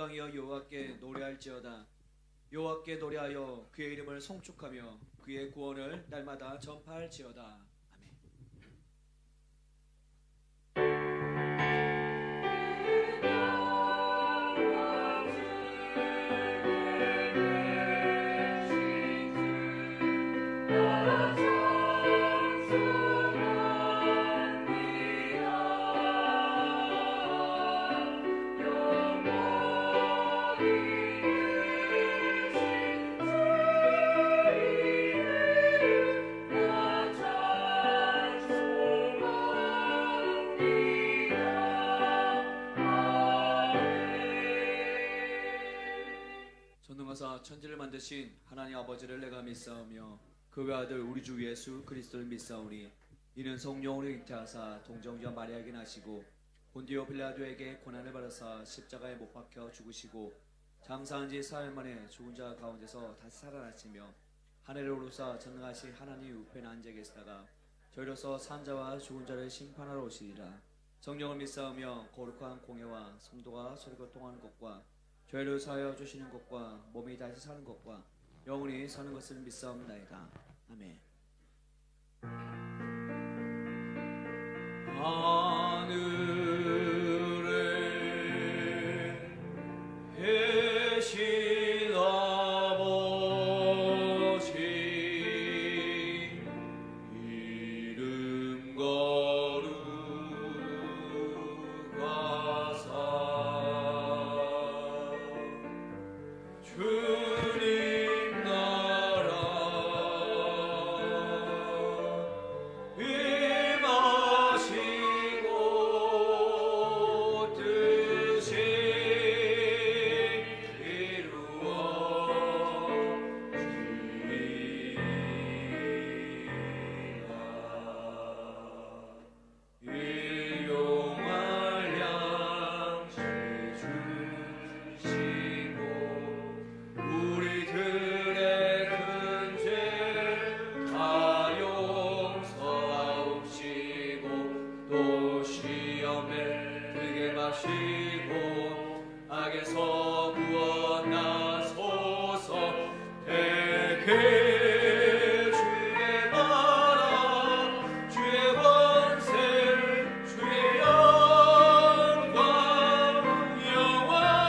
영광이여 여호와께 노래할지어다. 여호와께 노래하여 그의 이름을 송축하며 그의 구원을 날마다 전파할지어다. 아멘. 천지를 만드신 하나님 아버지를 내가 믿사오며 그 외아들 우리 주 예수 그리스도를 믿사오니 이는 성령으로 잉태하사 동정녀 마리아에게 나시고 본디오 빌라도에게 고난을 받으사 십자가에 못 박혀 죽으시고 장사한 지 사흘 만에 죽은 자 가운데서 다시 살아나시며 하늘에 오르사 전능하신 하나님 우편에 앉아 계시다가 저희로서 산자와 죽은 자를 심판하러 오시리라. 성령을 믿사오며 거룩한 공예와 성도가 서로 교통하는 것과 죄를 사하여 주시는 것과 몸이 다시 사는 것과 영원히 사는 것을 믿사옵나이다. 아멘. 하늘에 계신 아버지 이름 거룩하사 주님 나라 임하시고 뜻이 이루어지리라. 일용할 양식 주시고 우리들의 큰 죄 다 용서하옵시고 또 시험에 들게 마시고 악에서 구원하소서. 대개 주의 나라 주의 권세 주의 영광 영원히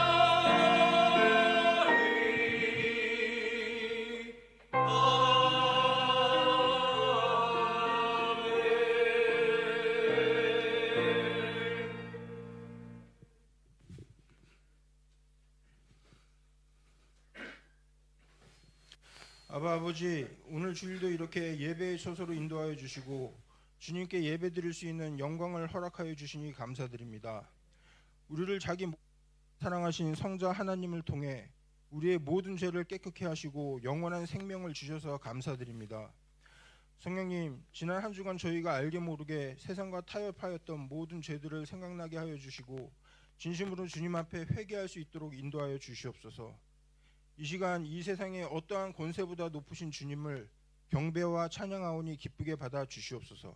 아버지, 오늘 주일도 이렇게 예배의 처소로 인도하여 주시고 주님께 예배 드릴 수 있는 영광을 허락하여 주시니 감사드립니다. 우리를 자기 사랑하신 성자 하나님을 통해 우리의 모든 죄를 깨끗게 하시고 영원한 생명을 주셔서 감사드립니다. 성령님, 지난 한 주간 저희가 알게 모르게 세상과 타협하였던 모든 죄들을 생각나게 하여 주시고 진심으로 주님 앞에 회개할 수 있도록 인도하여 주시옵소서. 이 시간 이 세상의 어떠한 권세보다 높으신 주님을 경배와 찬양하오니 기쁘게 받아 주시옵소서.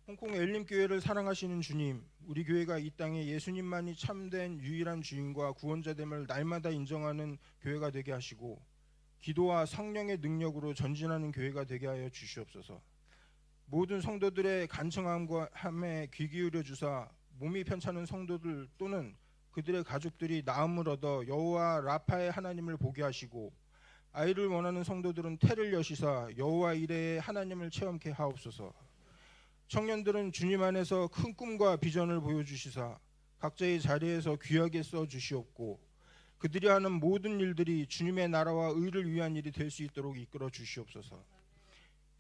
홍콩 엘림교회를 사랑하시는 주님, 우리 교회가 이 땅에 예수님만이 참된 유일한 주인과 구원자됨을 날마다 인정하는 교회가 되게 하시고 기도와 성령의 능력으로 전진하는 교회가 되게 하여 주시옵소서. 모든 성도들의 간청함에 귀 기울여 주사 몸이 편찮은 성도들 또는 그들의 가족들이 나음을 얻어 여호와 라파의 하나님을 보게 하시고 아이를 원하는 성도들은 태를 여시사 여호와 이레의 하나님을 체험케 하옵소서. 청년들은 주님 안에서 큰 꿈과 비전을 보여주시사 각자의 자리에서 귀하게 써주시옵고 그들이 하는 모든 일들이 주님의 나라와 의를 위한 일이 될 수 있도록 이끌어 주시옵소서.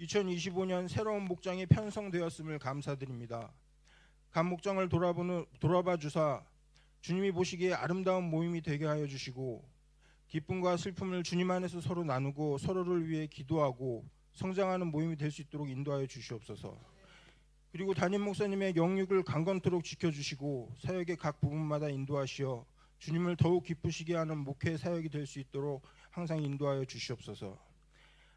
2025년 새로운 목장이 편성되었음을 감사드립니다. 간 목장을 돌아봐 주사 주님이 보시기에 아름다운 모임이 되게 하여 주시고 기쁨과 슬픔을 주님 안에서 서로 나누고 서로를 위해 기도하고 성장하는 모임이 될 수 있도록 인도하여 주시옵소서. 그리고 담임 목사님의 영육을 강건토록 지켜주시고 사역의 각 부분마다 인도하시어 주님을 더욱 기쁘시게 하는 목회 사역이 될 수 있도록 항상 인도하여 주시옵소서.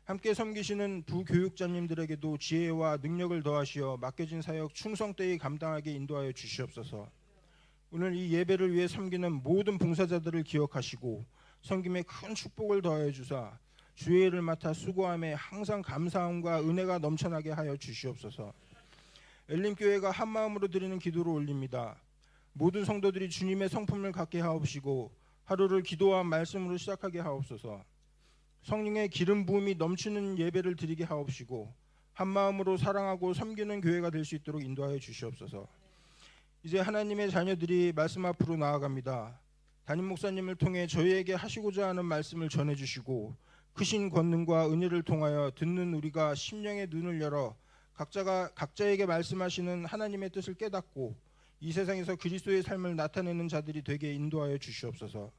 함께 섬기시는 부교육자님들에게도 지혜와 능력을 더하시어 맡겨진 사역 충성되이 감당하게 인도하여 주시옵소서. 오늘 이 예배를 위해 섬기는 모든 봉사자들을 기억하시고 섬김에 큰 축복을 더하여 주사 주의 일을 맡아 수고함에 항상 감사함과 은혜가 넘쳐나게 하여 주시옵소서. 엘림교회가 한마음으로 드리는 기도를 올립니다. 모든 성도들이 주님의 성품을 갖게 하옵시고 하루를 기도와 말씀으로 시작하게 하옵소서. 성령의 기름 부음이 넘치는 예배를 드리게 하옵시고 한마음으로 사랑하고 섬기는 교회가 될 수 있도록 인도하여 주시옵소서. 이제 하나님의 자녀들이 말씀 앞으로 나아갑니다. 담임 목사님을 통해 저희에게 하시고자 하는 말씀을 전해주시고 크신 권능과 은혜를 통하여 듣는 우리가 심령의 눈을 열어 각자에게 말씀하시는 하나님의 뜻을 깨닫고 이 세상에서 그리스도의 삶을 나타내는 자들이 되게 인도하여 주시옵소서.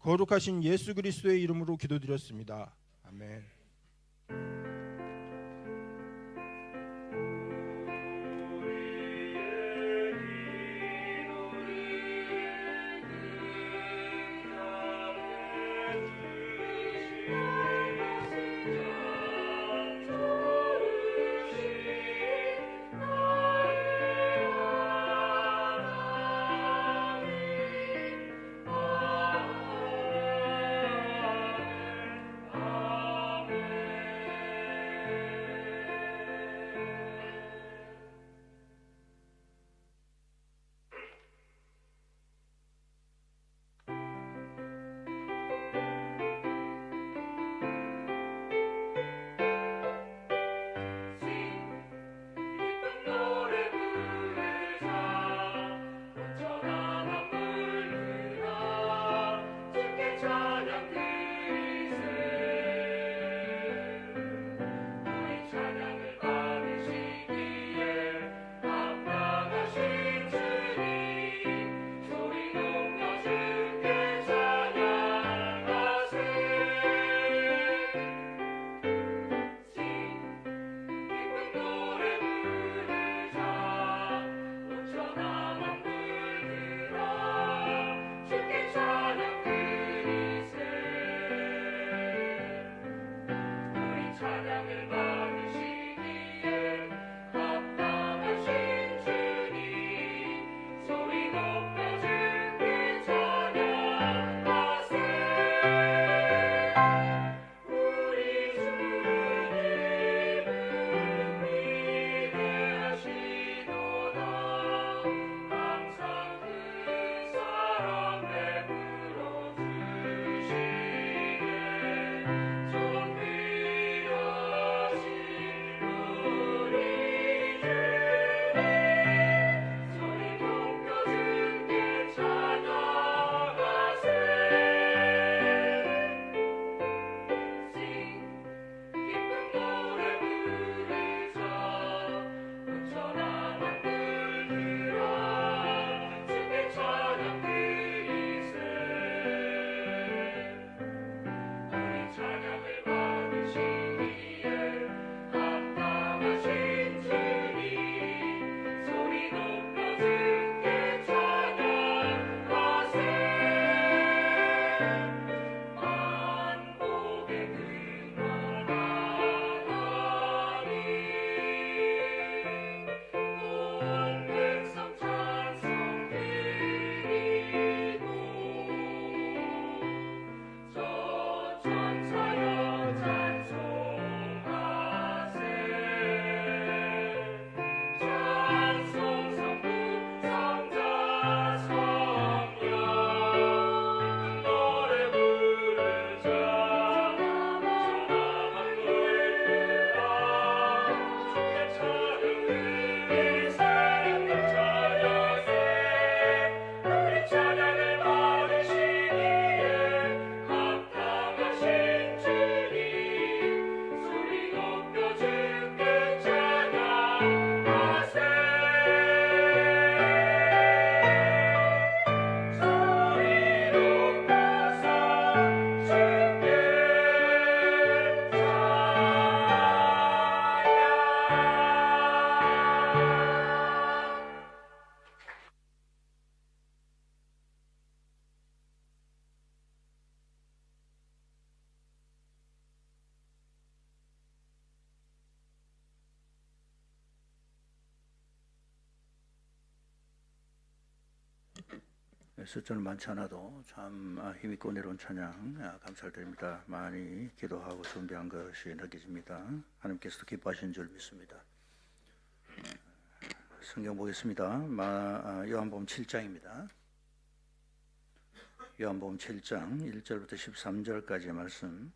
거룩하신 예수 그리스도의 이름으로 기도드렸습니다. 아멘. 숫자는 많지 않아도 참 힘있고 내려온 찬양 감사를 드립니다. 많이 기도하고 준비한 것이 느껴집니다. 하나님께서도 기뻐하신 줄 믿습니다. 성경 보겠습니다. 요한복음 7장입니다. 요한복음 7장 1절부터 13절까지의 말씀.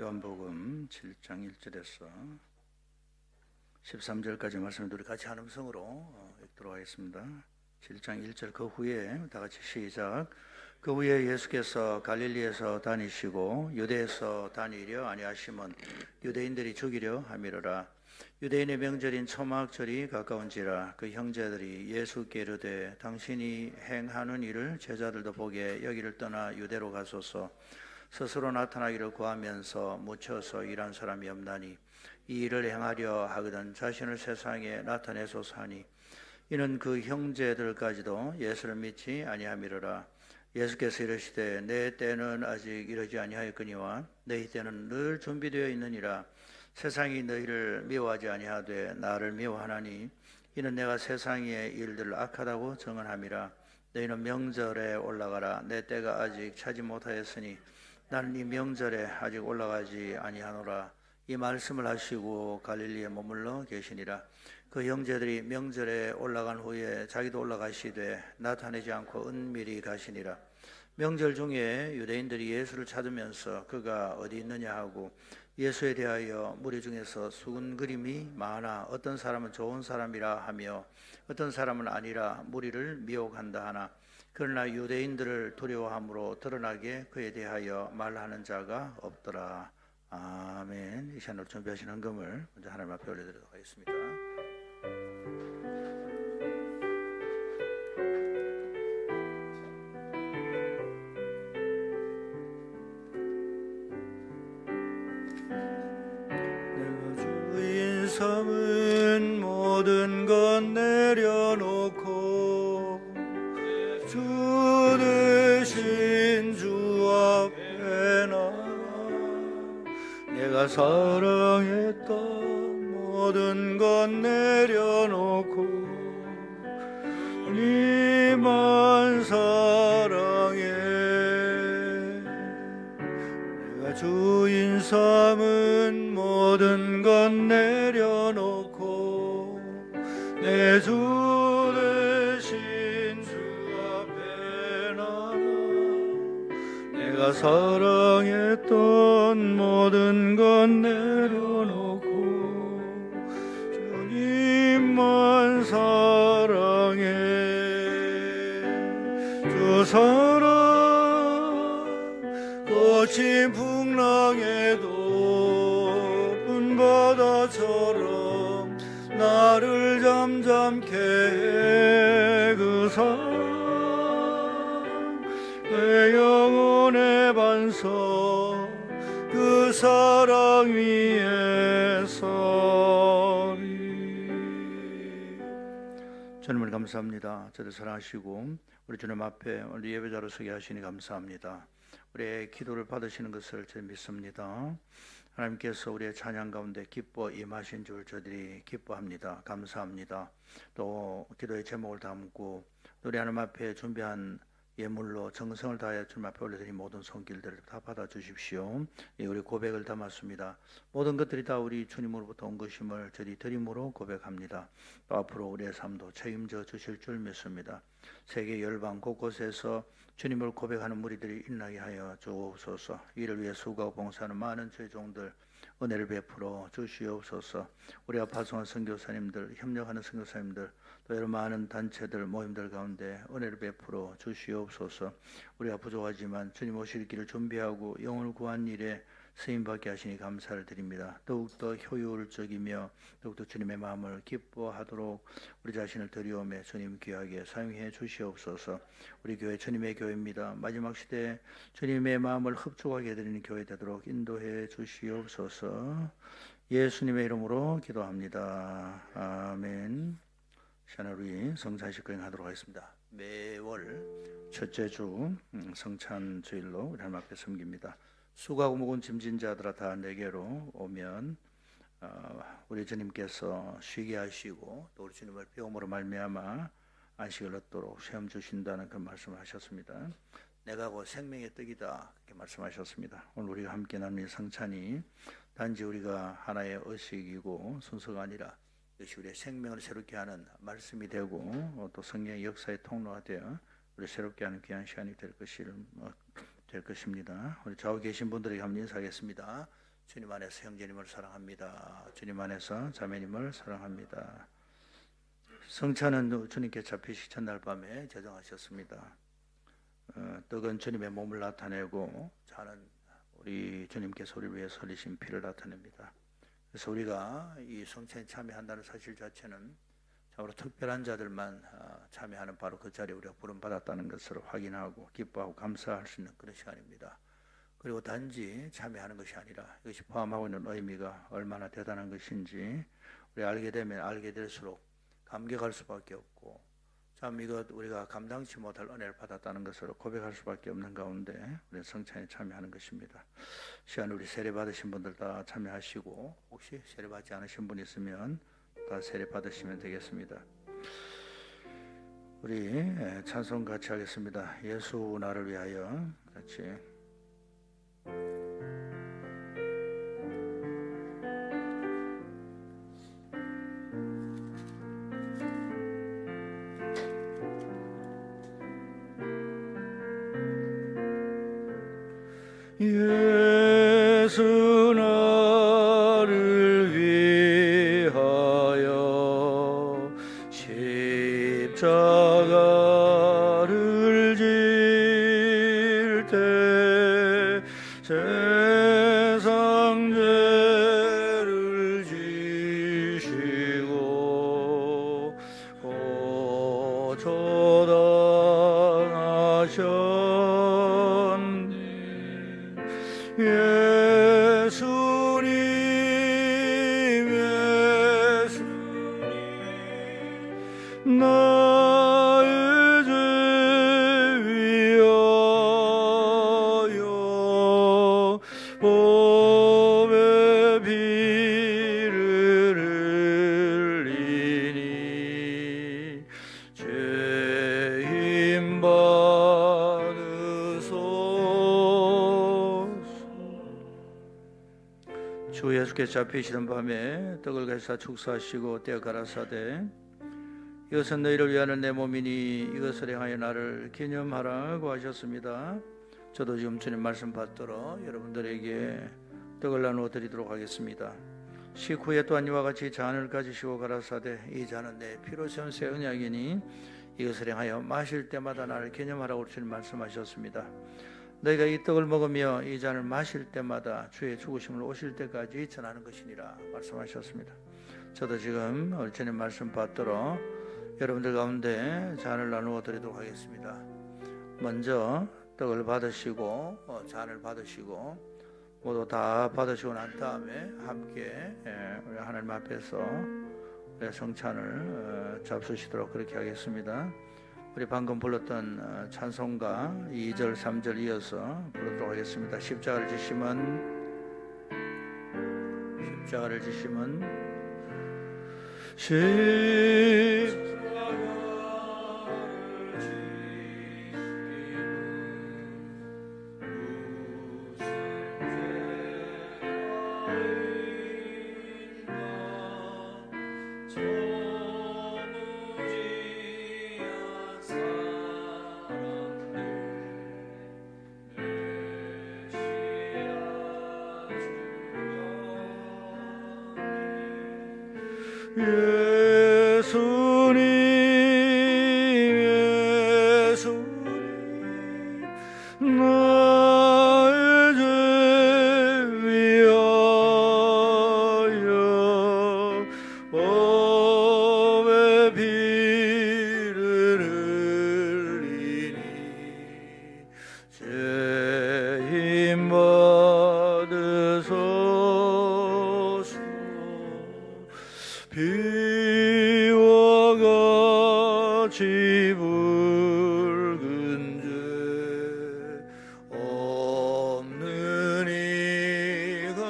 요한복음 7장 1절에서 13절까지 말씀을 우리 같이 한 음성으로 읽도록 하겠습니다. 7장 1절. 그 후에 다 같이 시작. 그 후에 예수께서 갈릴리에서 다니시고 유대에서 다니려 아니하심은 유대인들이 죽이려 함이로라. 유대인의 명절인 초막절이 가까운지라. 그 형제들이 예수께 이르되 당신이 행하는 일을 제자들도 보게 여기를 떠나 유대로 가소서. 스스로 나타나기를 구하면서 묻혀서 일한 사람이 없나니 이 일을 행하려 하거든 자신을 세상에 나타내소서 하니 이는 그 형제들까지도 예수를 믿지 아니함이로라. 예수께서 이르시되 내 때는 아직 이르지 아니하였거니와 너희 때는 늘 준비되어 있느니라. 세상이 너희를 미워하지 아니하되 나를 미워하나니 이는 내가 세상의 일들을 악하다고 정언함이라. 너희는 명절에 올라가라. 내 때가 아직 차지 못하였으니 나는 이 명절에 아직 올라가지 아니하노라. 이 말씀을 하시고 갈릴리에 머물러 계시니라. 그 형제들이 명절에 올라간 후에 자기도 올라가시되 나타내지 않고 은밀히 가시니라. 명절 중에 유대인들이 예수를 찾으면서 그가 어디 있느냐 하고 예수에 대하여 무리 중에서 수군거림이 많아 어떤 사람은 좋은 사람이라 하며 어떤 사람은 아니라 무리를 미혹한다 하나 그러나 유대인들을 두려워함으로 드러나게 그에 대하여 말하는 자가 없더라. 아멘. 이 시간으로 준비하신 헌금을 먼저 하나님 앞에 올려드리도록 하겠습니다. 내가 주인 삼은 모든 것 내려놓고 주 대신 주 앞에 나가 내가 사랑했던 모든 것 내려놓고 주님만 사랑해. 내가 주인 삼은 모든 것 내려놓고 내 주 대신 주 앞에 나가 내가 사랑했던 모든 것 내려놓고 주님만 사랑해. 주 사랑 거친 풍랑에도 푸른 바다처럼 나를 잠잠케 해. 그 사랑 내 영혼의 반석 그 사랑 위에 서리. 주님을 감사합니다. 저를 사랑하시고 우리 주님 앞에 우리 예배자로 서게 하시니 감사합니다. 우리의 기도를 받으시는 것을 저희 믿습니다. 하나님께서 우리의 찬양 가운데 기뻐 임하신 줄 저들이 기뻐합니다. 감사합니다. 또 기도의 제목을 담고 우리 하나님 앞에 준비한 예물로 정성을 다하여 주님 앞에 올려드린 모든 손길들을 다 받아주십시오. 우리 고백을 담았습니다. 모든 것들이 다 우리 주님으로부터 온 것임을 저희 드림으로 고백합니다. 또 앞으로 우리의 삶도 책임져 주실 줄 믿습니다. 세계 열방 곳곳에서 주님을 고백하는 무리들이 일어나게 하여 주옵소서. 이를 위해 수고하고 봉사하는 많은 저희 종들 은혜를 베풀어 주시옵소서. 우리와 파송한 선교사님들, 협력하는 선교사님들, 또 여러 많은 단체들, 모임들 가운데 은혜를 베풀어 주시옵소서. 우리가 부족하지만 주님 오실 길을 준비하고 영혼을 구한 일에 쓰임받게 하시니 감사를 드립니다. 더욱더 효율적이며 더욱더 주님의 마음을 기뻐하도록 우리 자신을 드리오매 주님 귀하게 사용해 주시옵소서. 우리 교회 주님의 교회입니다. 마지막 시대에 주님의 마음을 흡족하게 드리는 교회 되도록 인도해 주시옵소서. 예수님의 이름으로 기도합니다. 아멘. 시간을 우리 성찬식 거행하도록 하겠습니다. 매월 첫째 주 성찬 주일로 우리 하나님 앞에 섬깁니다. 수고하고 무거운 짐진 자들아 다 내게로 오면 우리 주님께서 쉬게 하시고 또 우리 주님을 배움으로 말미암아 안식을 얻도록 시험 주신다는 그런 말씀을 하셨습니다. 내가 곧 생명의 떡이다 그렇게 말씀하셨습니다. 오늘 우리가 함께 나누는 이 성찬이 단지 우리가 하나의 의식이고 순서가 아니라 이것이 우리의 생명을 새롭게 하는 말씀이 되고 또 성령의 역사의 통로가 되어 우리 새롭게 하는 귀한 시간이 될 것입니다. 우리 좌우 계신 분들에게 한번 인사하겠습니다. 주님 안에서 형제님을 사랑합니다. 주님 안에서 자매님을 사랑합니다. 성찬은 주님께 잡히시기 첫날 밤에 제정하셨습니다. 떡은 주님의 몸을 나타내고 잔은 우리 주님께서 우리를 위해서 흘리신 피를 나타냅니다. 그래서 우리가 이 성찬에 참여한다는 사실 자체는 참으로 특별한 자들만 참여하는 바로 그 자리에 우리가 부름받았다는 것을 확인하고 기뻐하고 감사할 수 있는 그런 시간입니다. 그리고 단지 참여하는 것이 아니라 이것이 포함하고 있는 의미가 얼마나 대단한 것인지 우리 알게 되면 알게 될수록 감격할 수밖에 없고 참 이것 우리가 감당치 못할 은혜를 받았다는 것으로 고백할 수밖에 없는 가운데 우리 성찬에 참여하는 것입니다. 시간 우리 세례 받으신 분들 다 참여하시고 혹시 세례 받지 않으신 분 있으면 다 세례 받으시면 되겠습니다. 우리 찬송 같이 하겠습니다. 예수 나를 위하여 같이. 예수 나를 위하여 십자가를 질 때 세상 죄를 지시고 고초당하셨네. 예수님 나의 죄 위하여 보배 피를 흘리니 죄인 받으소서. 주 예수께서 잡히시던 밤에 떡을 가시사 축사하시고 떼어 가라사대 이것은 너희를 위하는 내 몸이니 이것을 행하여 나를 기념하라고 하셨습니다. 저도 지금 주님 말씀 받들어 여러분들에게 떡을 나누어 드리도록 하겠습니다. 식후에 또한 이와 같이 잔을 가지시고 가라사대 이 잔은 내 피로 세운 새 언약이니 이것을 행하여 마실 때마다 나를 기념하라고 주님 말씀하셨습니다. 너희가 이 떡을 먹으며 이 잔을 마실 때마다 주의 죽으심을 오실 때까지 전하는 것이니라 말씀하셨습니다. 저도 지금 우리 주님 말씀 받들어 여러분들 가운데 잔을 나누어 드리도록 하겠습니다. 먼저 떡을 받으시고 잔을 받으시고 모두 다 받으시고 난 다음에 함께 우리 하나님 앞에서 우리 성찬을 잡수시도록 그렇게 하겠습니다. 우리 방금 불렀던 찬송가 2절 3절 이어서 부르도록 하겠습니다. 십자가를 지시면 예수님 나의 죄 위하여 보배 피를 흘리니 죄인 받으소서. 비와 같이 붉은 죄 없는 이가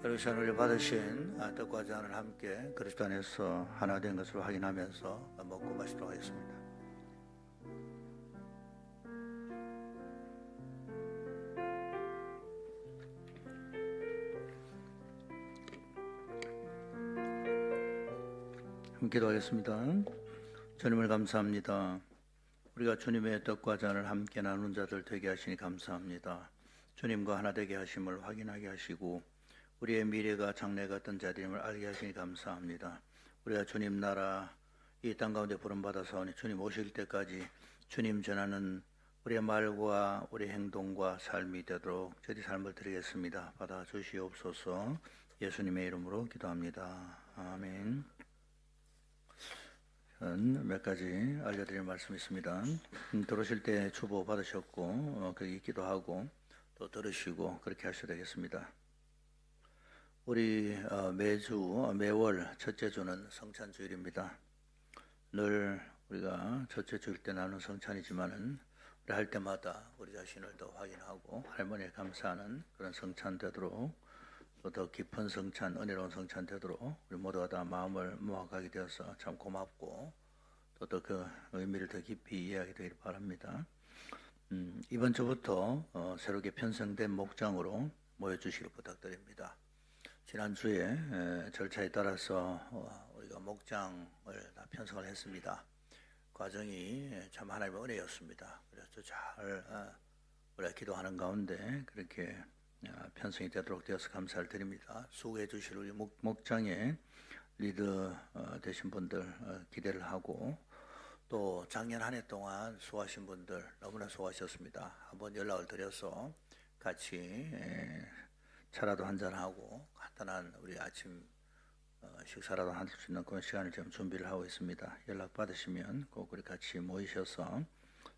그리고 시간을 받으신 떡과 잔을 함께 그리스도 안에서 하나 된 것을 확인하면서 먹고 마시도록 하겠습니다. 기도하겠습니다. 주님을 감사합니다. 우리가 주님의 떡과 잔을 함께 나눈 자들 되게 하시니 감사합니다. 주님과 하나 되게 하심을 확인하게 하시고 우리의 미래가 장래 같은 자들임을 알게 하시니 감사합니다. 우리가 주님 나라 이 땅 가운데 부름받아서 주님 오실 때까지 주님 전하는 우리의 말과 우리의 행동과 삶이 되도록 저희 삶을 드리겠습니다. 받아 주시옵소서. 예수님의 이름으로 기도합니다. 아멘. 몇 가지 알려드릴 말씀이 있습니다. 들어오실 때 주보 받으셨고 거기 기도하고 또 들으시고 그렇게 하셔야 되겠습니다. 우리 매월 첫째 주는 성찬주일입니다. 늘 우리가 첫째 주일 때 나누는 성찬이지만은 우리 할 때마다 우리 자신을 더 확인하고 할머니에 감사하는 그런 성찬 되도록 또 더 깊은 성찬, 은혜로운 성찬 되도록 우리 모두가 다 마음을 모아가게 되어서 참 고맙고 또 그 의미를 더 깊이 이해하게 되기를 바랍니다. 이번 주부터 새롭게 편성된 목장으로 모여주시길 부탁드립니다. 지난주에 절차에 따라서 우리가 목장을 다 편성을 했습니다. 과정이 참 하나님의 은혜였습니다. 그래서 잘 우리가 기도하는 가운데 그렇게 편성이 되도록 되어서 감사를 드립니다. 수고해 주실 우리 목장의 리더 되신 분들 기대를 하고 또 작년 한 해 동안 수고하신 분들 너무나 수고하셨습니다. 한번 연락을 드려서 같이 차라도 한잔하고 간단한 우리 아침 식사라도 할 수 있는 그런 시간을 지금 준비를 하고 있습니다. 연락 받으시면 꼭 우리 같이 모이셔서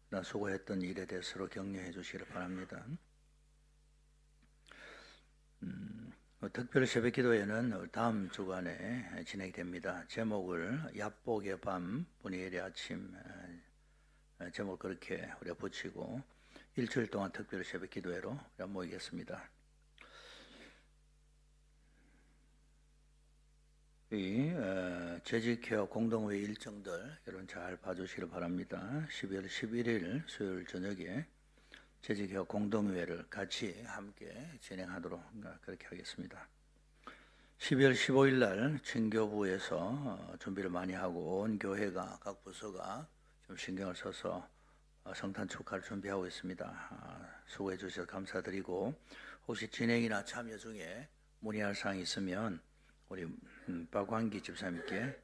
나 수고했던 일에 대해서 서로 격려해 주시기를 바랍니다. 특별 새벽 기도회는 다음 주간에 진행이 됩니다. 제목을 야복의 밤 분이엘의 아침 제목 그렇게 우리가 붙이고 일주일 동안 특별 새벽 기도회로 우리가 모이겠습니다. 이 재직케어 공동회 일정들 여러분 잘 봐주시길 바랍니다. 12월 11일 수요일 저녁에 재직케어 공동회를 같이 함께 진행하도록 그렇게 하겠습니다. 12월 15일 날 친교부에서 준비를 많이 하고 온 교회가 각 부서가 좀 신경을 써서 성탄 축하를 준비하고 있습니다. 수고해 주셔서 감사드리고 혹시 진행이나 참여 중에 문의할 사항이 있으면 우리 박광기 집사님께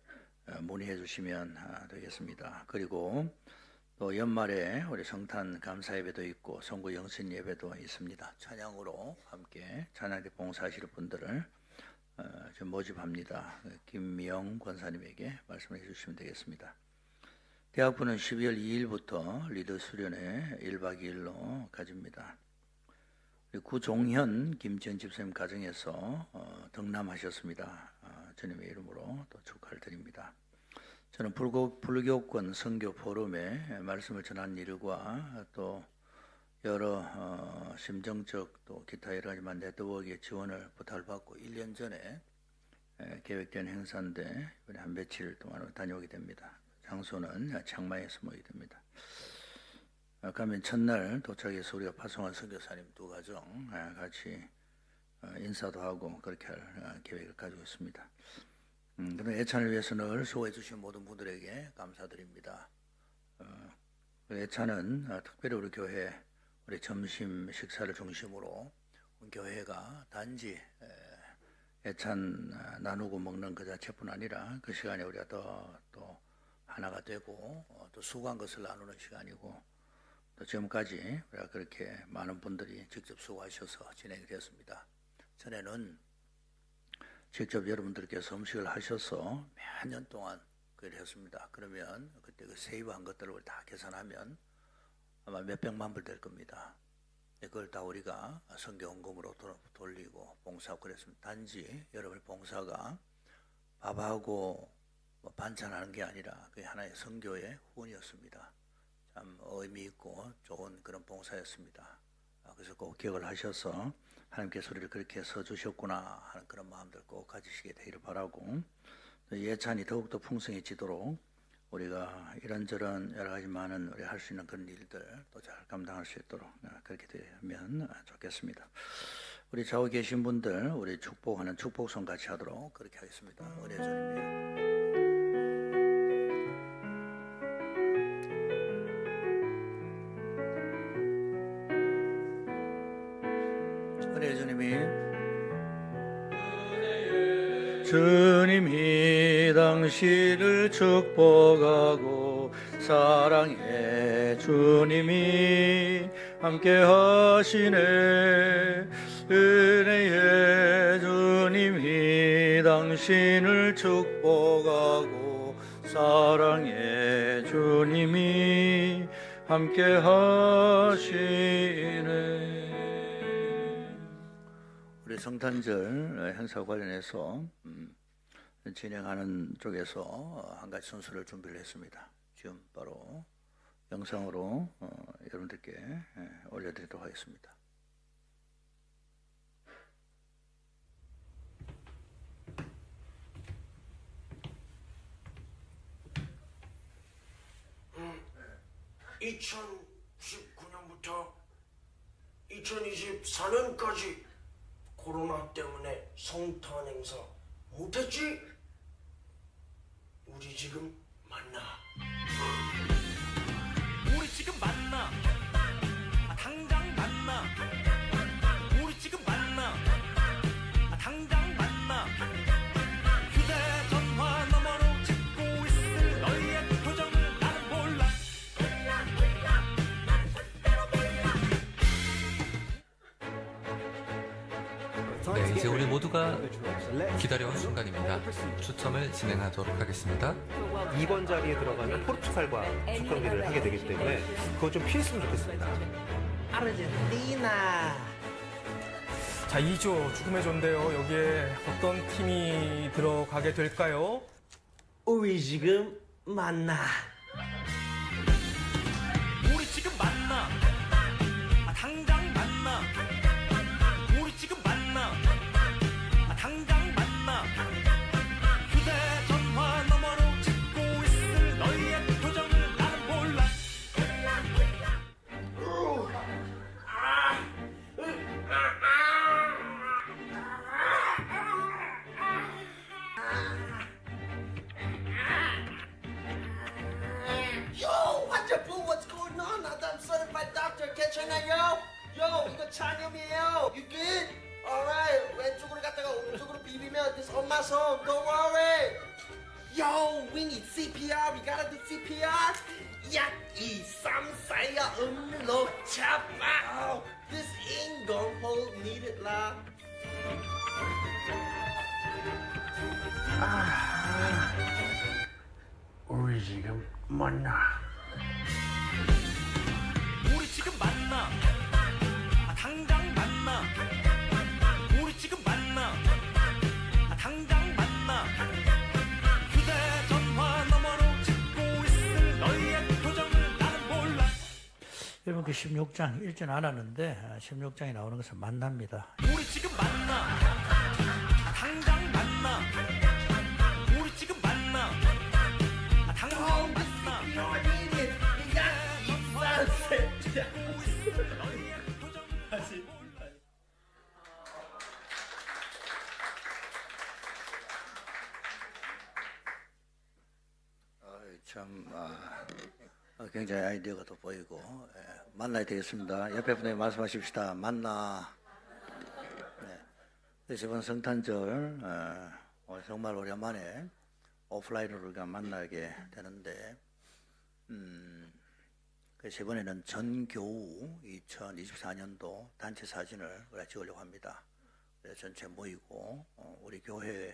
문의해 주시면 되겠습니다. 그리고 또 연말에 우리 성탄 감사 예배도 있고 성구 영신 예배도 있습니다. 찬양으로 함께 찬양대 봉사하실 분들을 좀 모집합니다. 김미영 권사님에게 말씀해 주시면 되겠습니다. 대학부는 12월 2일부터 리더 수련회 1박 2일로 가집니다. 구종현 김지현 집사님 가정에서 등남하셨습니다. 주님의 이름으로 또 축하를 드립니다. 저는 불교권 선교 포럼에 말씀을 전한 일과 또 여러 심정적 또 기타 여러 가지만 네트워크의 지원을 부탁을 받고 1년 전에 계획된 행사인데 이번에 한 며칠 동안 다녀오게 됩니다. 장소는 창마에서 모이게 됩니다. 가면 첫날 도착해서 우리가 파송한 선교사님 2가정 같이 인사도 하고 그렇게 할 계획을 가지고 있습니다. 그런 애찬을 위해서 늘 수고해 주신 모든 분들에게 감사드립니다. 애찬은 특별히 우리 교회 우리 점심 식사를 중심으로 교회가 단지 애찬 나누고 먹는 그 자체뿐 아니라 그 시간에 우리가 또 하나가 되고 또 수고한 것을 나누는 시간이고 또 지금까지 우리가 그렇게 많은 분들이 직접 수고하셔서 진행이 되었습니다. 전에는 직접 여러분들께서 음식을 하셔서 몇 년 동안 그걸 했습니다. 그러면 그때 그 세이브한 것들을 다 계산하면 아마 몇백만 불 될 겁니다. 그걸 다 우리가 선교헌금으로 돌리고 봉사하고 그랬습니다. 단지 여러분의 봉사가 밥하고 반찬하는 게 아니라 그게 하나의 선교의 후원이었습니다. 참 의미 있고 좋은 그런 봉사였습니다. 그래서 꼭 기억을 하셔서 하나님께서 우리를 그렇게 써주셨구나 하는 그런 마음들 꼭 가지시게 되기를 바라고, 예찬이 더욱더 풍성해지도록 우리가 이런저런 여러 가지 많은 우리 할 수 있는 그런 일들 또 잘 감당할 수 있도록 그렇게 되면 좋겠습니다. 우리 좌우 계신 분들 우리 축복하는 축복성 같이 하도록 그렇게 하겠습니다. 은혜 주님이 주님이 당신을 축복하고 사랑해 주님이 함께 하시네. 은혜의 주님이 당신을 축복하고 사랑해 주님이 함께 하시네. 우리 성탄절 행사 관련해서 진행하는 쪽에서 한 가지 순서를 준비를 했습니다. 지금 바로 영상으로 여러분들께 올려드리도록 하겠습니다. 음, 2019년부터 2024년까지 코로나 때문에 성탄 행사 못했지? 우리 지금 만나. 우리 지금 만나. 당장 만나. 우리 지금 만나. 당장 만나. 휴대전화 너머로 찍고 있을 너희의 표정을 나는 몰라. 네, 이제 우리 모두가 기다려온 순간입니다. 추첨을 진행하도록 하겠습니다. 2번 자리에 들어가면 포르투갈과 첫 경기를 하게 되기 때문에 그거 좀 피했으면 좋겠습니다. 아르헨티나. 자, 2조 죽음의 조인데요. 여기에 어떤 팀이 들어가게 될까요? 우리 지금 만나. 우리 지금 만나. 당장 만나. 우리 지금 만나. 당장 만나. 휴대전화 너머로 찍고 있을 너희의 표정을 나는 몰라. Yo, what the boo? What's going on? I'm certified doctor. 괜찮아, yo? Yo, 이거 찬염이에요. You good? Alright. 왼쪽으로 갔다가 오른쪽으로 비비면 this on my song. Don't worry. Yo, we need CPR. We gotta do CPR. 약 2, 3, 4야 음로 잡아. This ain't gon' hold needed lah. 우리 지금 만나. 우리 지금 만나. 당장 만나. 우리 지금 만나. 당장 만나. 휴대전화 너머로 찍고 있을 너희의 표정을 나는 몰라. 여러분 그 16장 읽진 않았는데 16장에 나오는 것은 만납니다. 우리 지금 만나. 당장 만나. 우리 지금 만나. 당장 Oh, 만나. this CPR needed. 약 2, 3, 4. 참 굉장히 아이디어가 돋보이고 만나야 되겠습니다. 옆에 분에게 말씀하십시다. 만나. 그래서 이번 성탄절 정말 오랜만에 오프라인으로 우리가 만나게 되는데 그래서 이번에는 전교우 2024년도 단체 사진을 우리가 찍으려고 합니다. 그래서 전체 모이고 우리 교회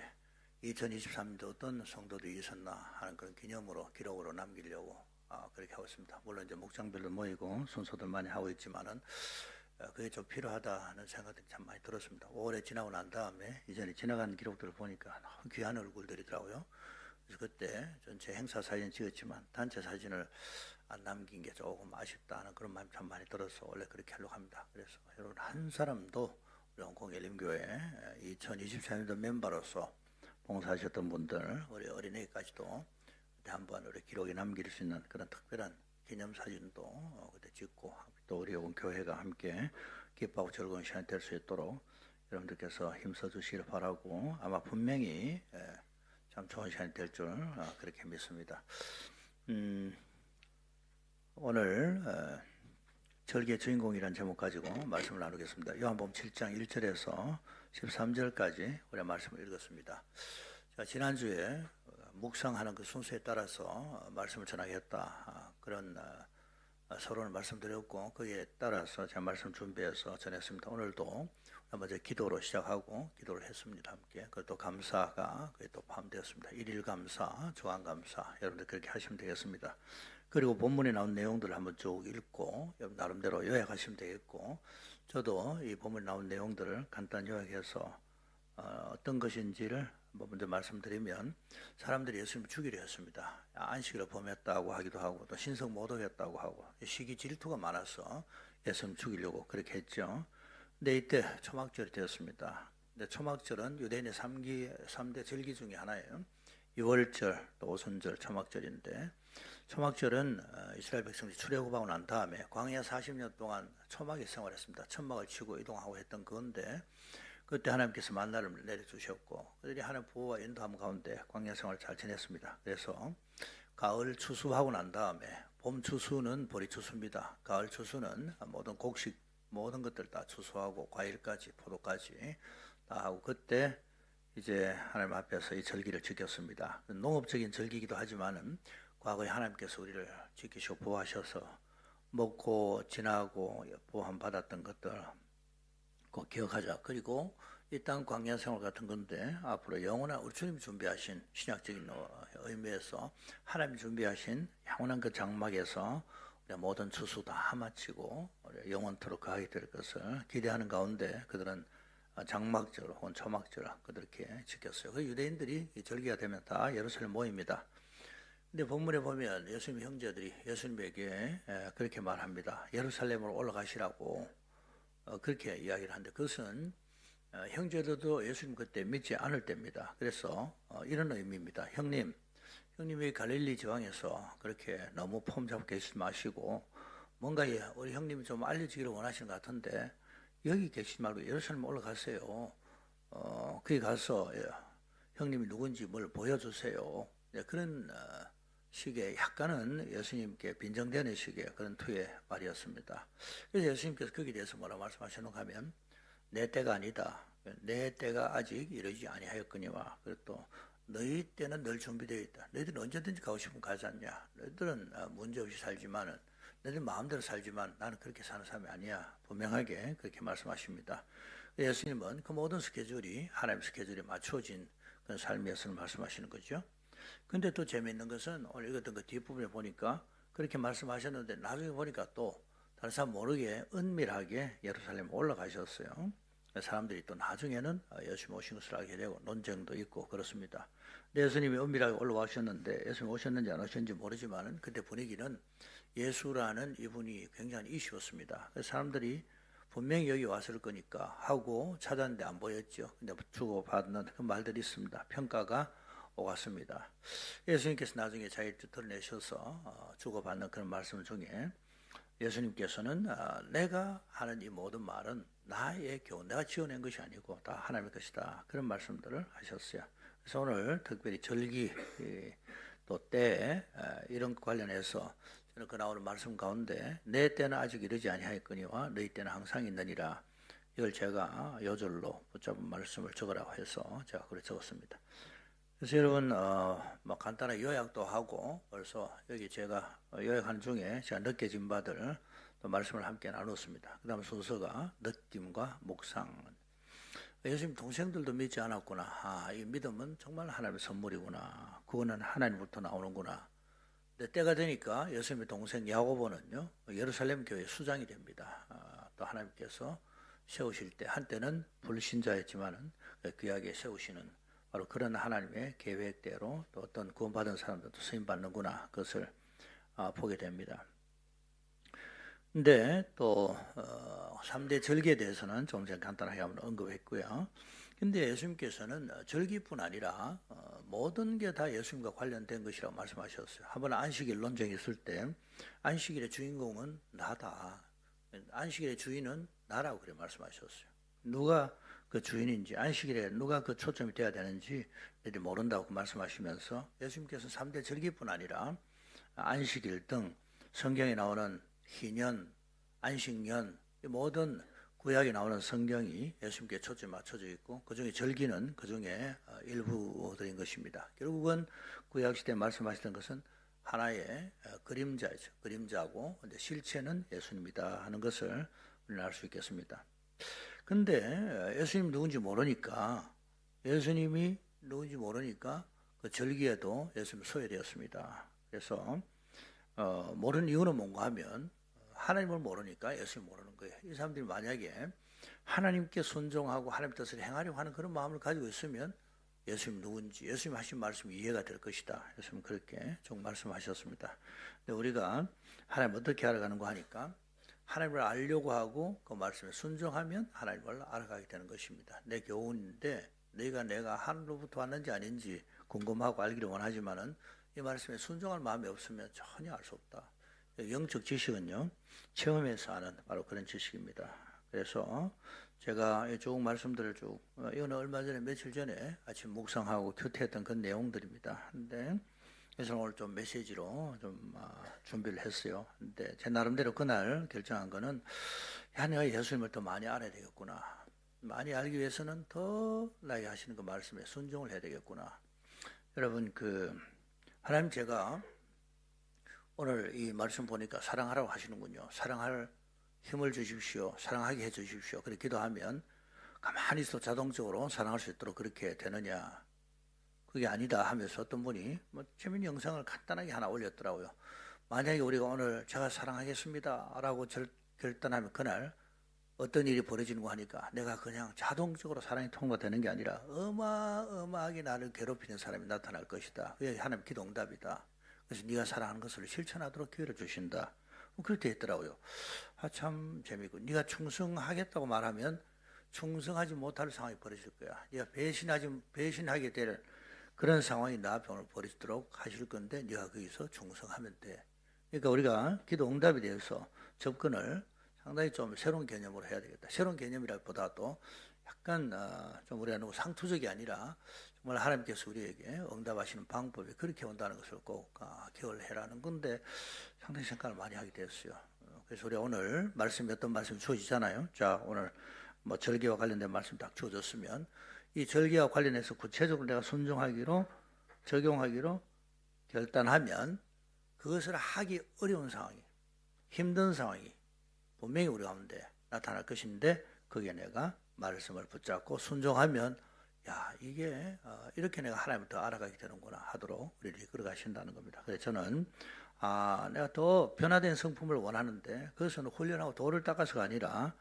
2023년도 어떤 성도들이 있었나 하는 그런 기념으로 기록으로 남기려고 그렇게 하고 있습니다. 물론 이제 목장별로 모이고 순서들 많이 하고 있지만은 그게 좀 필요하다는 생각들이 참 많이 들었습니다. 5월에 지나고 난 다음에 이전에 지나간 기록들을 보니까 너무 귀한 얼굴들이더라고요. 그래서 그때 전체 행사 사진 찍었지만 단체 사진을 안 남긴 게 조금 아쉽다는 그런 마음이 참 많이 들어서 원래 그렇게 하려고 합니다. 그래서 여러분 한 사람도 우리 홍콩 예림교회 2024년도 멤버로서 봉사하셨던 분들, 우리 어린애까지도 그때 한번 우리 기록에 남길 수 있는 그런 특별한 기념사진도 그때 찍고 또 우리 온 교회가 함께 기뻐하고 즐거운 시간이 될 수 있도록 여러분들께서 힘써 주시길 바라고 아마 분명히 참 좋은 시간이 될 줄 그렇게 믿습니다. 오늘 절기의 주인공이라는 제목 가지고 말씀을 나누겠습니다. 요한복음 7장 1절에서 13절까지 우리가 말씀을 읽었습니다. 자, 지난주에 묵상하는 그 순서에 따라서 말씀을 전하겠다 그런 서론을 말씀드렸고 거기에 따라서 제가 말씀 준비해서 전했습니다. 오늘도 먼저 기도로 시작하고 기도를 했습니다. 함께 그것도 감사가 그게 또 포함되었습니다. 일일 감사, 주간 감사 여러분들 그렇게 하시면 되겠습니다. 그리고 본문에 나온 내용들을 한번 쭉 읽고 여러분 나름대로 요약하시면 되겠고 저도 이 본문에 나온 내용들을 간단히 요약해서 어떤 것인지를 먼저 말씀드리면 사람들이 예수님을 죽이려 했습니다. 안식일을 범했다고 하기도 하고 또 신성 모독했다고 하고 시기 질투가 많아서 예수님 죽이려고 그렇게 했죠. 근데 이때 초막절이 되었습니다. 근데 초막절은 유대인의 3대 절기 중에 하나예요. 유월절 또 오순절 초막절인데 초막절은 이스라엘 백성들이 출애굽하고 난 다음에 광야 40년 동안 초막에 생활했습니다. 천막을 치고 이동하고 했던 그건데 그때 하나님께서 만나를 내려주셨고 그들이 하나님 보호와 인도함 가운데 광야 생활을 잘 지냈습니다. 그래서 가을 추수하고 난 다음에 봄 추수는 보리 추수입니다. 가을 추수는 모든 곡식 모든 것들 다 추수하고 과일까지 포도까지 다 하고 그때 이제 하나님 앞에서 이 절기를 지켰습니다. 농업적인 절기이기도 하지만은 과거에 하나님께서 우리를 지키시고 보호하셔서 먹고 지나고 보호함 받았던 것들 꼭 기억하자. 그리고 이 땅 광야 생활 같은 건데 앞으로 영원한 우리 주님이 준비하신 신약적인 의미에서 하나님이 준비하신 영원한 그 장막에서 우리가 모든 추수 다 마치고 영원토록 가게 될 것을 기대하는 가운데 그들은 장막절 혹은 초막절 그렇게 지켰어요. 그 유대인들이 이 절기가 되면 다 예루살렘 모입니다. 근데 본문에 보면 예수님 형제들이 예수님에게 그렇게 말합니다. 예루살렘으로 올라가시라고 그렇게 이야기를 하는데 그것은 형제들도 예수님 그때 믿지 않을 때입니다. 그래서 이런 의미입니다. 형님이 갈릴리 지방에서 그렇게 너무 폼 잡고 계시지 마시고 뭔가 우리 형님이 좀 알려지기를 원하시는 것 같은데 여기 계시지 말고 예루살렘 올라가세요. 거기 가서 형님이 누군지 뭘 보여주세요. 그런 식의 약간은 예수님께 빈정되는 식의 그런 투의 말이었습니다. 그래서 예수님께서 거기에 대해서 뭐라 말씀하셨는가 하면 내 때가 아니다. 내 때가 아직 이르지 아니하였거니와 그리고 또 너희 때는 늘 준비되어 있다. 너희들은 언제든지 가고 싶으면 가지 않냐. 너희들은 문제없이 살지만은 너희들 마음대로 살지만 나는 그렇게 사는 사람이 아니야. 분명하게 그렇게 말씀하십니다. 예수님은 그 모든 스케줄이 하나님의 스케줄에 맞춰진 그런 삶이었음을 말씀하시는 거죠. 근데 또 재미있는 것은 오늘 읽었던 그 뒷부분에 보니까 그렇게 말씀하셨는데 나중에 보니까 또 다른 사람 모르게 은밀하게 예루살렘 올라가셨어요. 사람들이 또 나중에는 예수님 오신 것을 알게 되고 논쟁도 있고 그렇습니다. 예수님이 은밀하게 올라가셨는데 예수님 오셨는지 안 오셨는지 모르지만은 그때 분위기는 예수라는 이분이 굉장히 이슈였습니다. 그래서 사람들이 분명히 여기 왔을 거니까 하고 찾았는데 안 보였죠. 근데 주고받는 그 말들이 있습니다. 평가가 오갔습니다. 예수님께서 나중에 자기를 드러내셔서 주고받는 그런 말씀 중에 예수님께서는 내가 하는 이 모든 말은 나의 교훈, 내가 지어낸 것이 아니고 다 하나님의 것이다. 그런 말씀들을 하셨어요. 그래서 오늘 특별히 절기 또 때 이런 것 관련해서 저는 그 나오는 말씀 가운데 내 때는 아직 이르지 아니하였거니와 너희 때는 항상 있느니라. 이걸 제가 요절로 붙잡은 말씀을 적으라고 해서 제가 그걸 적었습니다. 그래서 여러분 뭐 간단한 요약도 하고 벌써 여기 제가 요약하는 중에 제가 느껴진 바들 또 말씀을 함께 나눴습니다. 그 다음 순서가 느낌과 묵상. 예수님 동생들도 믿지 않았구나. 이 믿음은 정말 하나님의 선물이구나. 그거는 하나님부터 나오는구나. 근데 때가 되니까 예수님의 동생 야고보는요 예루살렘 교회 수장이 됩니다. 또 하나님께서 세우실 때 한때는 불신자였지만은 귀하게 세우시는 바로 그런 하나님의 계획대로 또 어떤 구원받은 사람들도 쓰임받는구나, 그것을 보게 됩니다. 근데 또 3대 절기에 대해서는 좀 전에 간단하게 한번 언급했고요. 근데 예수님께서는 절기뿐 아니라 모든 게 다 예수님과 관련된 것이라고 말씀하셨어요. 한번 안식일 논쟁이 있을 때 안식일의 주인공은 나다. 안식일의 주인은 나라고 그렇게 말씀하셨어요. 누가 그 주인인지, 안식일에 누가 그 초점이 돼야 되는지 모른다고 말씀하시면서 예수님께서 3대 절기뿐 아니라 안식일 등 성경에 나오는 희년, 안식년, 모든 구약에 나오는 성경이 예수님께 초점이 맞춰져 있고 그 중에 절기는 그 중에 일부들인 것입니다. 결국은 구약시대에 말씀하시던 것은 하나의 그림자죠. 그림자고 실체는 예수님이다 하는 것을 우리는 알 수 있겠습니다. 근데 예수님 누군지 모르니까 그 절기에도 예수님 소외되었습니다. 그래서 모르는 이유는 뭔가 하면 하나님을 모르니까 예수님 모르는 거예요. 이 사람들이 만약에 하나님께 순종하고 하나님 뜻을 행하려고 하는 그런 마음을 가지고 있으면 예수님 누군지, 예수님 하신 말씀이 이해가 될 것이다. 예수님 그렇게 쭉 말씀하셨습니다. 근데 우리가 하나님 어떻게 알아가는가 하니까 하나님을 알려고 하고 그 말씀에 순종하면 하나님을 알아가게 되는 것입니다. 내 교훈인데 내가 하늘로부터 왔는지 아닌지 궁금하고 알기를 원하지만은 이 말씀에 순종할 마음이 없으면 전혀 알 수 없다. 영적 지식은요, 체험에서 하는 바로 그런 지식입니다. 그래서 제가 쭉 말씀들을 이거는 얼마 전에 며칠 전에 아침 묵상하고 큐티했던 그 내용들입니다. 근데 그래서 오늘 좀 메시지로 좀 준비를 했어요. 근데 제 나름대로 그날 결정한 거는 내가 예수님을 더 많이 알아야 되겠구나. 많이 알기 위해서는 더 나에게 하시는 그 말씀에 순종을 해야 되겠구나. 여러분 하나님 제가 오늘 이 말씀 보니까 사랑하라고 하시는군요. 사랑할 힘을 주십시오. 사랑하게 해 주십시오. 그렇게 기도하면 가만히 있어 자동적으로 사랑할 수 있도록 그렇게 되느냐. 그게 아니다 하면서 어떤 분이 재미있는 영상을 간단하게 하나 올렸더라고요. 만약에 우리가 오늘 제가 사랑하겠습니다 라고 결단하면 그날 어떤 일이 벌어지는 거 하니까 내가 그냥 자동적으로 사랑이 통과되는 게 아니라 어마어마하게 나를 괴롭히는 사람이 나타날 것이다. 그게 하나님 기도 응답이다. 그래서 네가 사랑하는 것을 실천하도록 기회를 주신다. 그렇게 했더라고요. 참 재미있고, 네가 충성하겠다고 말하면 충성하지 못할 상황이 벌어질 거야. 네가 배신하게 될 그런 상황이 나 앞에 오늘 벌어지도록 하실 건데 네가 거기서 충성하면 돼. 그러니까 우리가 기도 응답에 대해서 접근을 상당히 좀 새로운 개념으로 해야 되겠다. 새로운 개념이라기보다도 약간 좀 우리가 너무 상투적이 아니라 정말 하나님께서 우리에게 응답하시는 방법이 그렇게 온다는 것을 꼭 기억을 해라는 건데 상당히 생각을 많이 하게 됐어요. 그래서 우리가 오늘 어떤 말씀이 주어지잖아요. 자, 오늘 절기와 관련된 말씀 딱 주어졌으면 이 절기와 관련해서 구체적으로 내가 순종하기로 적용하기로 결단하면 그것을 하기 어려운 상황이, 힘든 상황이 분명히 우리 가운데 나타날 것인데 거기에 내가 말씀을 붙잡고 순종하면 이게 이렇게 내가 하나님을 더 알아가게 되는구나 하도록 우리를 이끌어 가신다는 겁니다. 그래서 저는 내가 더 변화된 성품을 원하는데 그것은 훈련하고 돌을 닦아서가 아니라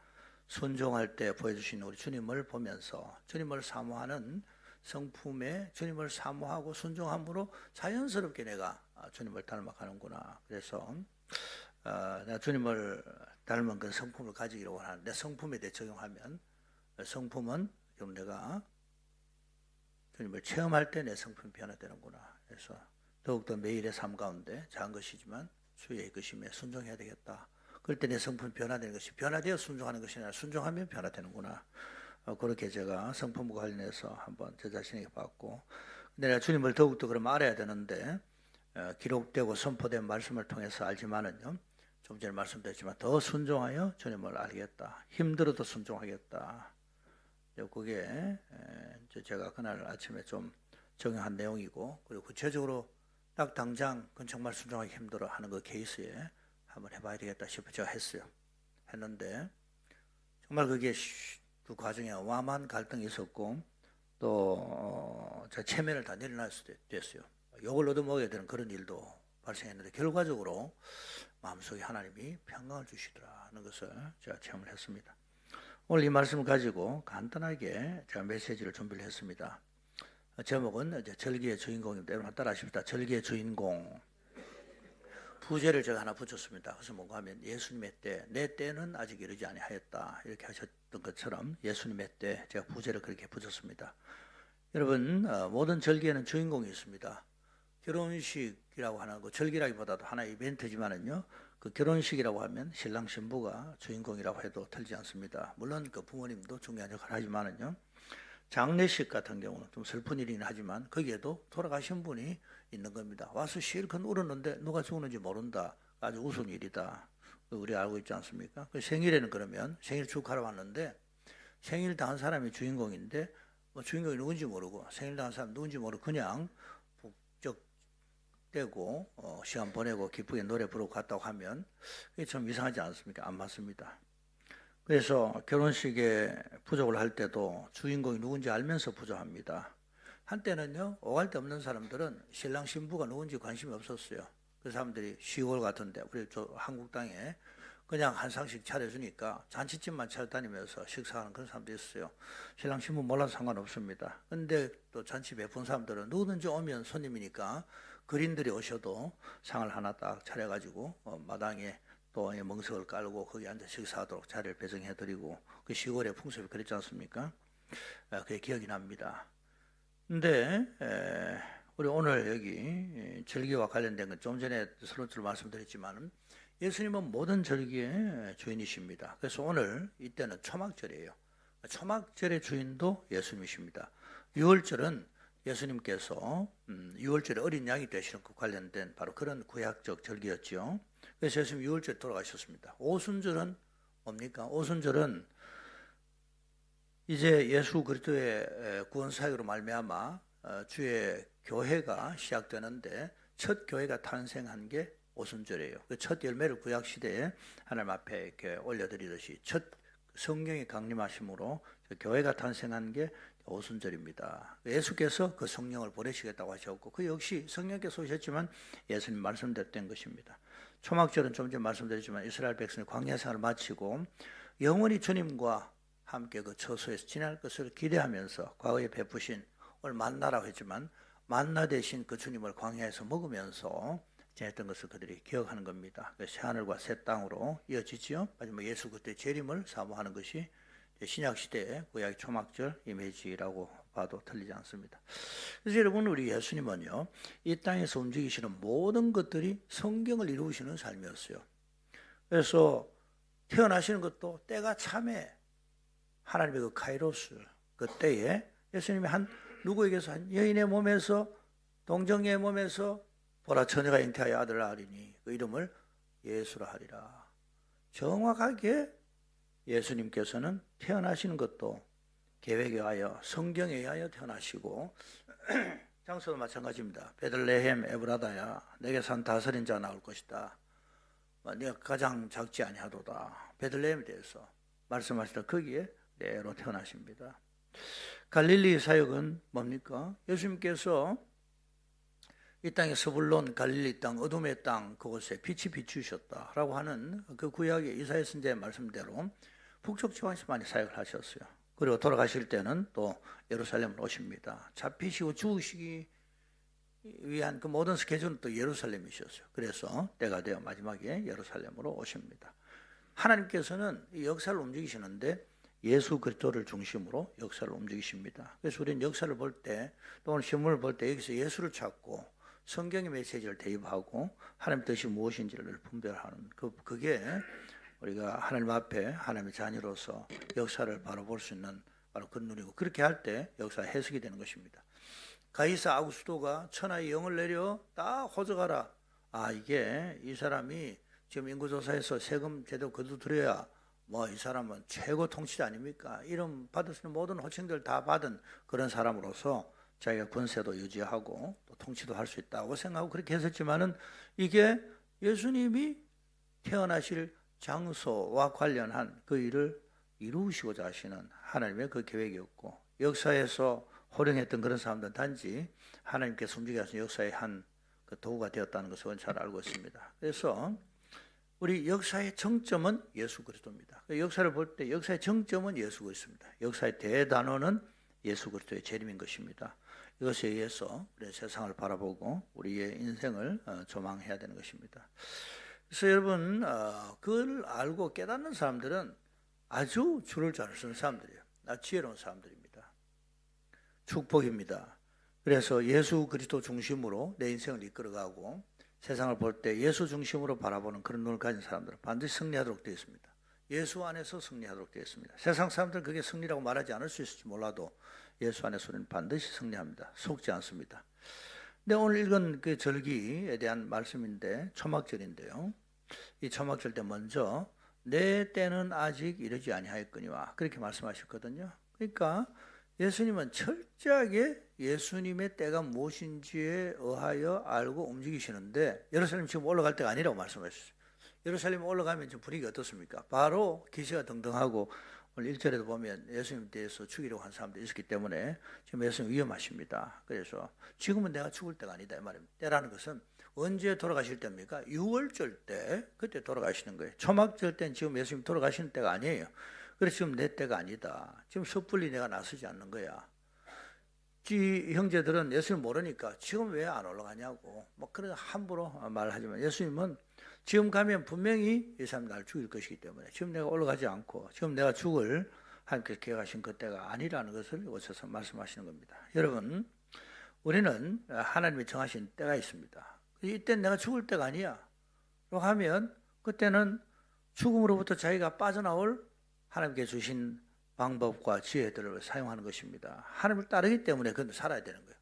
순종할 때 보여주시는 우리 주님을 보면서 주님을 사모하는 성품에 주님을 사모하고 순종함으로 자연스럽게 내가 주님을 닮아가는구나. 그래서 내가 주님을 닮은 그 성품을 가지기를 원하는 내 성품에 대해 적용하면 성품은 그럼 내가 주님을 체험할 때 내 성품이 변화되는구나. 그래서 더욱더 매일의 삶 가운데 작은 것이지만 주의 이끄심에 순종해야 되겠다. 그럴 때 내 성품이 변화되는 것이 변화되어 순종하는 것이 아니라 순종하면 변화되는구나. 그렇게 제가 성품과 관련해서 한번 제 자신에게 봤고, 근데 내가 주님을 더욱더 그럼 알아야 되는데 기록되고 선포된 말씀을 통해서 알지만은요, 좀 전에 말씀드렸지만 더 순종하여 주님을 알겠다. 힘들어도 순종하겠다. 그게 제가 그날 아침에 좀 적용한 내용이고, 그리고 구체적으로 딱 당장 그건 정말 순종하기 힘들어 하는 그 케이스에 한번 해봐야 되겠다 싶어 제가 했는데 정말 그게 그 과정에 어마어마한 갈등이 있었고 또 제가 체면을 다 내려놓을 수도 됐어요. 욕을 얻어먹어야 되는 그런 일도 발생했는데 결과적으로 마음속에 하나님이 평강을 주시더라는 것을 제가 체험을 했습니다. 오늘 이 말씀을 가지고 간단하게 제가 메시지를 준비를 했습니다. 제목은 이제 절기의 주인공입니다. 여러분 따라하십시다. 절기의 주인공. 부제를 제가 하나 붙였습니다. 그래서 뭔가 하면 예수님의 때, 내 때는 아직 이르지 아니하였다. 이렇게 하셨던 것처럼 예수님의 때 제가 부제를 그렇게 붙였습니다. 여러분 모든 절기에는 주인공이 있습니다. 결혼식이라고 하는 거 절기라기보다도 하나의 이벤트지만은요. 그 결혼식이라고 하면 신랑 신부가 주인공이라고 해도 틀리지 않습니다. 물론 그 부모님도 중요한 역할을 하지만은요. 장례식 같은 경우는 좀 슬픈 일이긴 하지만 거기에도 돌아가신 분이 있는 겁니다. 와서 실컷 울었는데 누가 죽었는지 모른다. 아주 우스운 일이다. 우리 알고 있지 않습니까? 그 생일에는 그러면 생일 축하러 왔는데 생일 당한 사람이 주인공인데 뭐 주인공이 누군지 모르고 생일 당한 사람 누군지 모르고 그냥 북적대고 시간 보내고 기쁘게 노래 부르고 갔다고 하면 그게 좀 이상하지 않습니까? 안 맞습니다. 그래서 결혼식에 부족을 할 때도 주인공이 누군지 알면서 부족합니다. 한때는요, 오갈 데 없는 사람들은 신랑 신부가 누군지 관심이 없었어요. 그 사람들이 시골 같은데 우리 한국 땅에 그냥 한 상씩 차려주니까 잔치집만 차려다니면서 식사하는 그런 사람도 있어요. 신랑 신부 몰라도 상관없습니다. 근데 또 잔치 베푼 사람들은 누구든지 오면 손님이니까 그린들이 오셔도 상을 하나 딱 차려가지고 마당에 또 멍석을 깔고 거기 앉아 식사하도록 자리를 배정해드리고 그 시골의 풍습이 그랬지 않습니까? 그게 기억이 납니다. 근데 우리 오늘 여기 절기와 관련된 건 좀 전에 서론으로 말씀드렸지만 예수님은 모든 절기의 주인이십니다. 그래서 오늘 이때는 초막절이에요. 초막절의 주인도 예수님이십니다. 유월절은 예수님께서 6월절에 어린 양이 되시는 그 관련된 바로 그런 구약적 절기였죠. 그래서 예수님 6월절에 돌아가셨습니다. 오순절은 뭡니까? 오순절은 이제 예수 그리스도의 구원 사역으로 말미암아 주의 교회가 시작되는데 첫 교회가 탄생한 게 오순절이에요. 그 첫 열매를 구약 시대에 하나님 앞에 이렇게 올려드리듯이 첫 성령이 강림하심으로 교회가 탄생한 게 오순절입니다. 예수께서 그 성령을 보내시겠다고 하셨고 그 역시 성령께서 오셨지만 예수님 말씀대로 된 것입니다. 초막절은 좀 전에 말씀드렸지만 이스라엘 백성이 광야 생활을 마치고 영원히 주님과 함께 그 처소에서 지낼 것을 기대하면서 과거에 베푸신 오늘 만나라고 했지만 만나 대신 그 주님을 광야에서 먹으면서 지냈던 것을 그들이 기억하는 겁니다. 새하늘과 새 땅으로 이어지지요. 마지막 예수 그리스도의 재림을 사모하는 것이 신약시대의 구약의 초막절 이미지라고 봐도 틀리지 않습니다. 그래서 여러분 우리 예수님은요. 이 땅에서 움직이시는 모든 것들이 성경을 이루시는 삶이었어요. 그래서 태어나시는 것도 때가 참에 하나님의 그 카이로스 그 때에 예수님이 누구에게서 한 여인의 몸에서 동정녀의 몸에서 보라 처녀가 잉태하여 아들을 낳으리니 그 이름을 예수라 하리라. 정확하게 예수님께서는 태어나시는 것도 계획에 의하여 성경에 의하여 태어나시고 장소도 마찬가지입니다. 베들레헴 에브라다야 내게 산 다스린 자가 나올 것이다. 네가 가장 작지 아니하도다. 베들레헴에 대해서 말씀하시다 거기에 내로 태어나십니다. 갈릴리 사역은 뭡니까? 예수님께서 이 땅의 스불론 갈릴리 땅 어둠의 땅 그곳에 빛이 비추셨다라고 하는 그 구약의 이사야 선지자의 말씀대로 북쪽 지방에서 많이 사역을 하셨어요. 그리고 돌아가실 때는 또 예루살렘으로 오십니다. 잡히시고 죽으시기 위한 그 모든 스케줄은 또 예루살렘이셨어요. 그래서 때가 되어 마지막에 예루살렘으로 오십니다. 하나님께서는 이 역사를 움직이시는데 예수 그리스도를 중심으로 역사를 움직이십니다. 그래서 우리는 역사를 볼 때 또 오늘 신문을 볼 때 여기서 예수를 찾고 성경의 메시지를 대입하고 하나님 뜻이 무엇인지를 분별하는 그게 우리가 하나님 앞에 하나님의 자녀로서 역사를 바로 볼 수 있는 바로 그 눈이고 그렇게 할 때 역사 해석이 되는 것입니다. 가이사 아구스토가 천하의 영을 내려 딱 호적하라. 이게 이 사람이 지금 인구조사에서 세금 제대로 거두드려야 이 사람은 최고 통치자 아닙니까? 이름 받을 수 있는 모든 호칭들 다 받은 그런 사람으로서 자기가 권세도 유지하고 또 통치도 할 수 있다고 생각하고 그렇게 했었지만은 이게 예수님이 태어나실 장소와 관련한 그 일을 이루시고자 하시는 하나님의 그 계획이었고 역사에서 호령했던 그런 사람들은 단지 하나님께서 움직여서 역사의 한 그 도구가 되었다는 것을 잘 알고 있습니다. 그래서 우리 역사의 정점은 예수 그리스도입니다. 역사를 볼 때 역사의 정점은 예수 그리스도입니다. 역사의 대단원은 예수 그리스도의 재림인 것입니다. 이것에 의해서 우리 세상을 바라보고 우리의 인생을 조망해야 되는 것입니다. 그래서 여러분 그걸 알고 깨닫는 사람들은 아주 줄을 잘 쓰는 사람들이에요. 지혜로운 사람들입니다. 축복입니다. 그래서 예수 그리스도 중심으로 내 인생을 이끌어가고 세상을 볼 때 예수 중심으로 바라보는 그런 눈을 가진 사람들은 반드시 승리하도록 되어 있습니다. 예수 안에서 승리하도록 되어 있습니다. 세상 사람들은 그게 승리라고 말하지 않을 수 있을지 몰라도 예수 안에서 우리는 반드시 승리합니다. 속지 않습니다. 근데 오늘 읽은 그 절기에 대한 말씀인데 초막절인데요. 이 초막절 때 먼저 내 때는 아직 이르지 아니하였거니와 그렇게 말씀하셨거든요. 그러니까 예수님은 철저하게 예수님의 때가 무엇인지에 의하여 알고 움직이시는데 예루살렘 지금 올라갈 때가 아니라고 말씀하셨어요. 예루살렘 올라가면 지금 분위기가 어떻습니까? 바로 기세가 등등하고 오늘 1절에도 보면 예수님 대해서 죽이려고 한 사람도 있었기 때문에 지금 예수님 위험하십니다. 그래서 지금은 내가 죽을 때가 아니다 이 말입니다. 때라는 것은 언제 돌아가실 때입니까? 6월절 때 그때 돌아가시는 거예요. 초막절 때는 지금 예수님 돌아가시는 때가 아니에요. 그래서 지금 내 때가 아니다. 지금 섣불리 내가 나서지 않는 거야. 이 형제들은 예수님 모르니까 지금 왜 안 올라가냐고 뭐 그런 함부로 말하지만 예수님은 지금 가면 분명히 이 사람 날 죽일 것이기 때문에 지금 내가 올라가지 않고 지금 내가 죽을 하나님께서 계획하신 그때가 아니라는 것을 오셔서 말씀하시는 겁니다. 여러분 우리는 하나님이 정하신 때가 있습니다. 이때는 내가 죽을 때가 아니야 라고 하면 그때는 죽음으로부터 자기가 빠져나올 하나님께 주신 방법과 지혜들을 사용하는 것입니다. 하나님을 따르기 때문에 그런데 살아야 되는 거예요.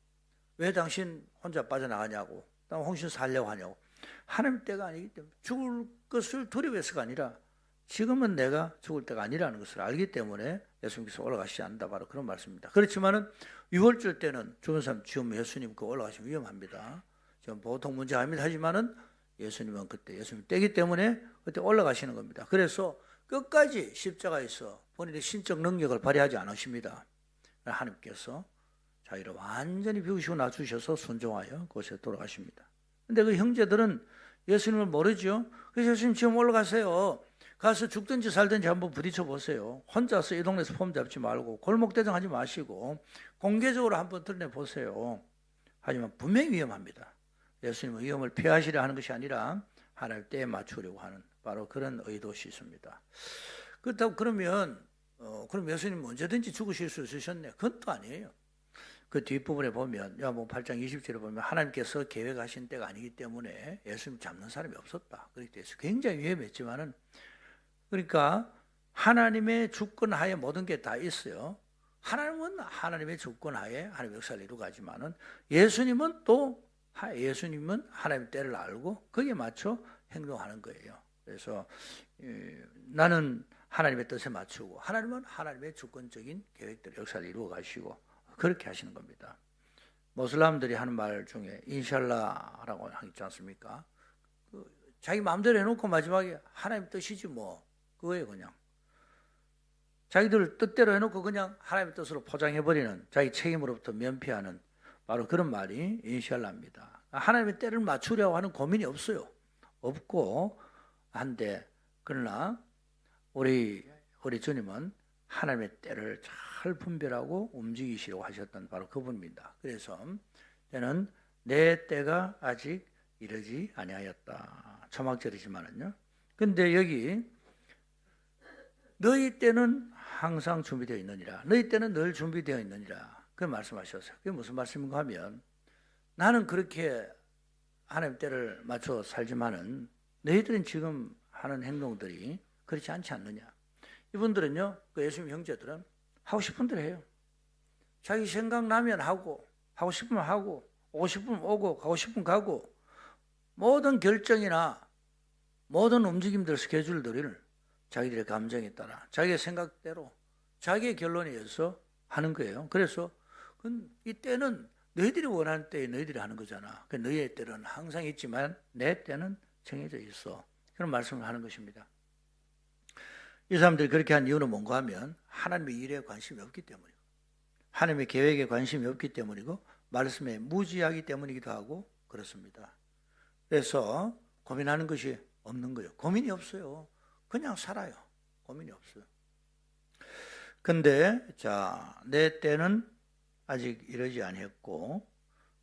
왜 당신 혼자 빠져나가냐고 당신 살려고 하냐고 하나님 때가 아니기 때문에 죽을 것을 두려워해서가 아니라 지금은 내가 죽을 때가 아니라는 것을 알기 때문에 예수님께서 올라가시지 않는다 바로 그런 말씀입니다. 그렇지만은 6월절 때는 죽은 사람 지금 예수님 그 올라가시면 위험합니다. 지금 보통 문제 아닙니다. 하지만은 예수님은 그때 예수님 때이기 때문에 그때 올라가시는 겁니다. 그래서 끝까지 십자가에서 본인의 신적 능력을 발휘하지 않으십니다. 하나님께서 자기를 완전히 비우시고 놔주셔서 순종하여 그곳에 돌아가십니다. 근데 그 형제들은 예수님을 모르죠. 그래서 예수님 지금 올라가세요. 가서 죽든지 살든지 한번 부딪혀 보세요. 혼자서 이 동네에서 폼 잡지 말고 골목대장하지 마시고 공개적으로 한번 드러내 보세요. 하지만 분명히 위험합니다. 예수님은 위험을 피하시려 하는 것이 아니라 하나님 때에 맞추려고 하는 바로 그런 의도시 있습니다. 그렇다고 그러면 그럼 예수님 언제든지 죽으실 수 있으셨네. 그건 또 아니에요. 그 뒷부분에 보면 요한복음 8장 20절에 보면 하나님께서 계획하신 때가 아니기 때문에 예수님 잡는 사람이 없었다. 그렇게 돼서 굉장히 위험했지만은 그러니까 하나님의 주권 하에 모든 게 다 있어요. 하나님은 하나님의 주권 하에 하나님의 역사를 이루가지만은 예수님은 하나님의 때를 알고 거기에 맞춰 행동하는 거예요. 그래서 나는 하나님의 뜻에 맞추고 하나님은 하나님의 주권적인 계획들 역사를 이루어 가시고 그렇게 하시는 겁니다. 모슬람들이 하는 말 중에 인샬라라고 하지 않습니까? 자기 마음대로 해놓고 마지막에 하나님 뜻이지 뭐 그거예요. 그냥 자기들 뜻대로 해놓고 그냥 하나님의 뜻으로 포장해버리는 자기 책임으로부터 면피하는 바로 그런 말이 인샬라입니다. 하나님의 때를 맞추려고 하는 고민이 없어요. 없고 한데 그러나 우리 주님은 하나님의 때를 잘 분별하고 움직이시려고 하셨던 바로 그분입니다. 그래서 때는 내 때가 아직 이르지 아니하였다. 초막절이지만은요. 근데 여기 너희 때는 항상 준비되어 있느니라. 너희 때는 늘 준비되어 있느니라. 그 말씀하셨어요. 그게 무슨 말씀인가 하면 나는 그렇게 하나님 때를 맞춰 살지만은 너희들은 지금 하는 행동들이 그렇지 않지 않느냐. 이분들은요, 그 예수님 형제들은 하고 싶은 대로 해요. 자기 생각나면 하고 싶으면 하고 오고 싶으면 오고 가고 싶으면 가고 모든 결정이나 모든 움직임들 스케줄들을 자기들의 감정에 따라 자기의 생각대로 자기의 결론에 의해서 하는 거예요. 그래서 이 때는 너희들이 원하는 때에 너희들이 하는 거잖아. 너희의 때는 항상 있지만 내 때는 정해져 있어. 그런 말씀을 하는 것입니다. 이 사람들이 그렇게 한 이유는 뭔가 하면 하나님의 일에 관심이 없기 때문이고 하나님의 계획에 관심이 없기 때문이고 말씀에 무지하기 때문이기도 하고 그렇습니다. 그래서 고민하는 것이 없는 거예요. 고민이 없어요. 그냥 살아요. 고민이 없어요. 근데 내 때는 아직 이러지 아니했고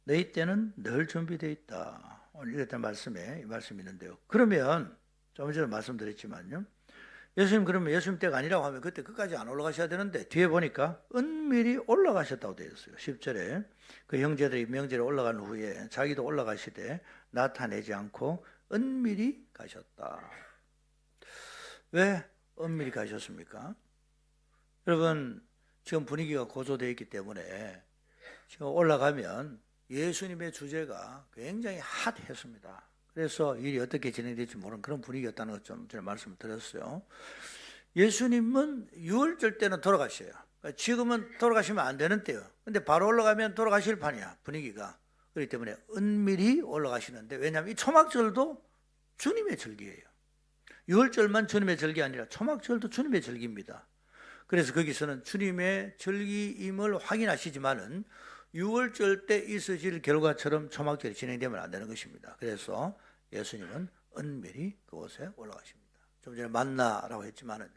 너희 때는 늘 준비되어 있다. 오늘 이랬던 말씀에 이 말씀이 있는데요. 그러면 좀 전에 말씀드렸지만요. 예수님 그러면 예수님 때가 아니라고 하면 그때 끝까지 안 올라가셔야 되는데 뒤에 보니까 은밀히 올라가셨다고 되어 있어요. 10절에 그 형제들이 명절에 올라간 후에 자기도 올라가시되 나타내지 않고 은밀히 가셨다. 왜 은밀히 가셨습니까? 여러분 지금 분위기가 고조되어 있기 때문에 지금 올라가면 예수님의 주제가 굉장히 핫했습니다. 그래서 일이 어떻게 진행될지 모르는 그런 분위기였다는 것 좀 제가 말씀을 드렸어요. 예수님은 6월절 때는 돌아가셔요. 그러니까 지금은 돌아가시면 안 되는 때요. 근데 바로 올라가면 돌아가실 판이야, 분위기가. 그렇기 때문에 은밀히 올라가시는데, 왜냐하면 이 초막절도 주님의 절기예요. 6월절만 주님의 절기 아니라 초막절도 주님의 절기입니다. 그래서 거기서는 주님의 절기임을 확인하시지만은 6월절 때 있어질 결과처럼 초막절이 진행되면 안 되는 것입니다. 그래서 예수님은 은밀히 그곳에 올라가십니다. 좀 전에 만나라고 했지만은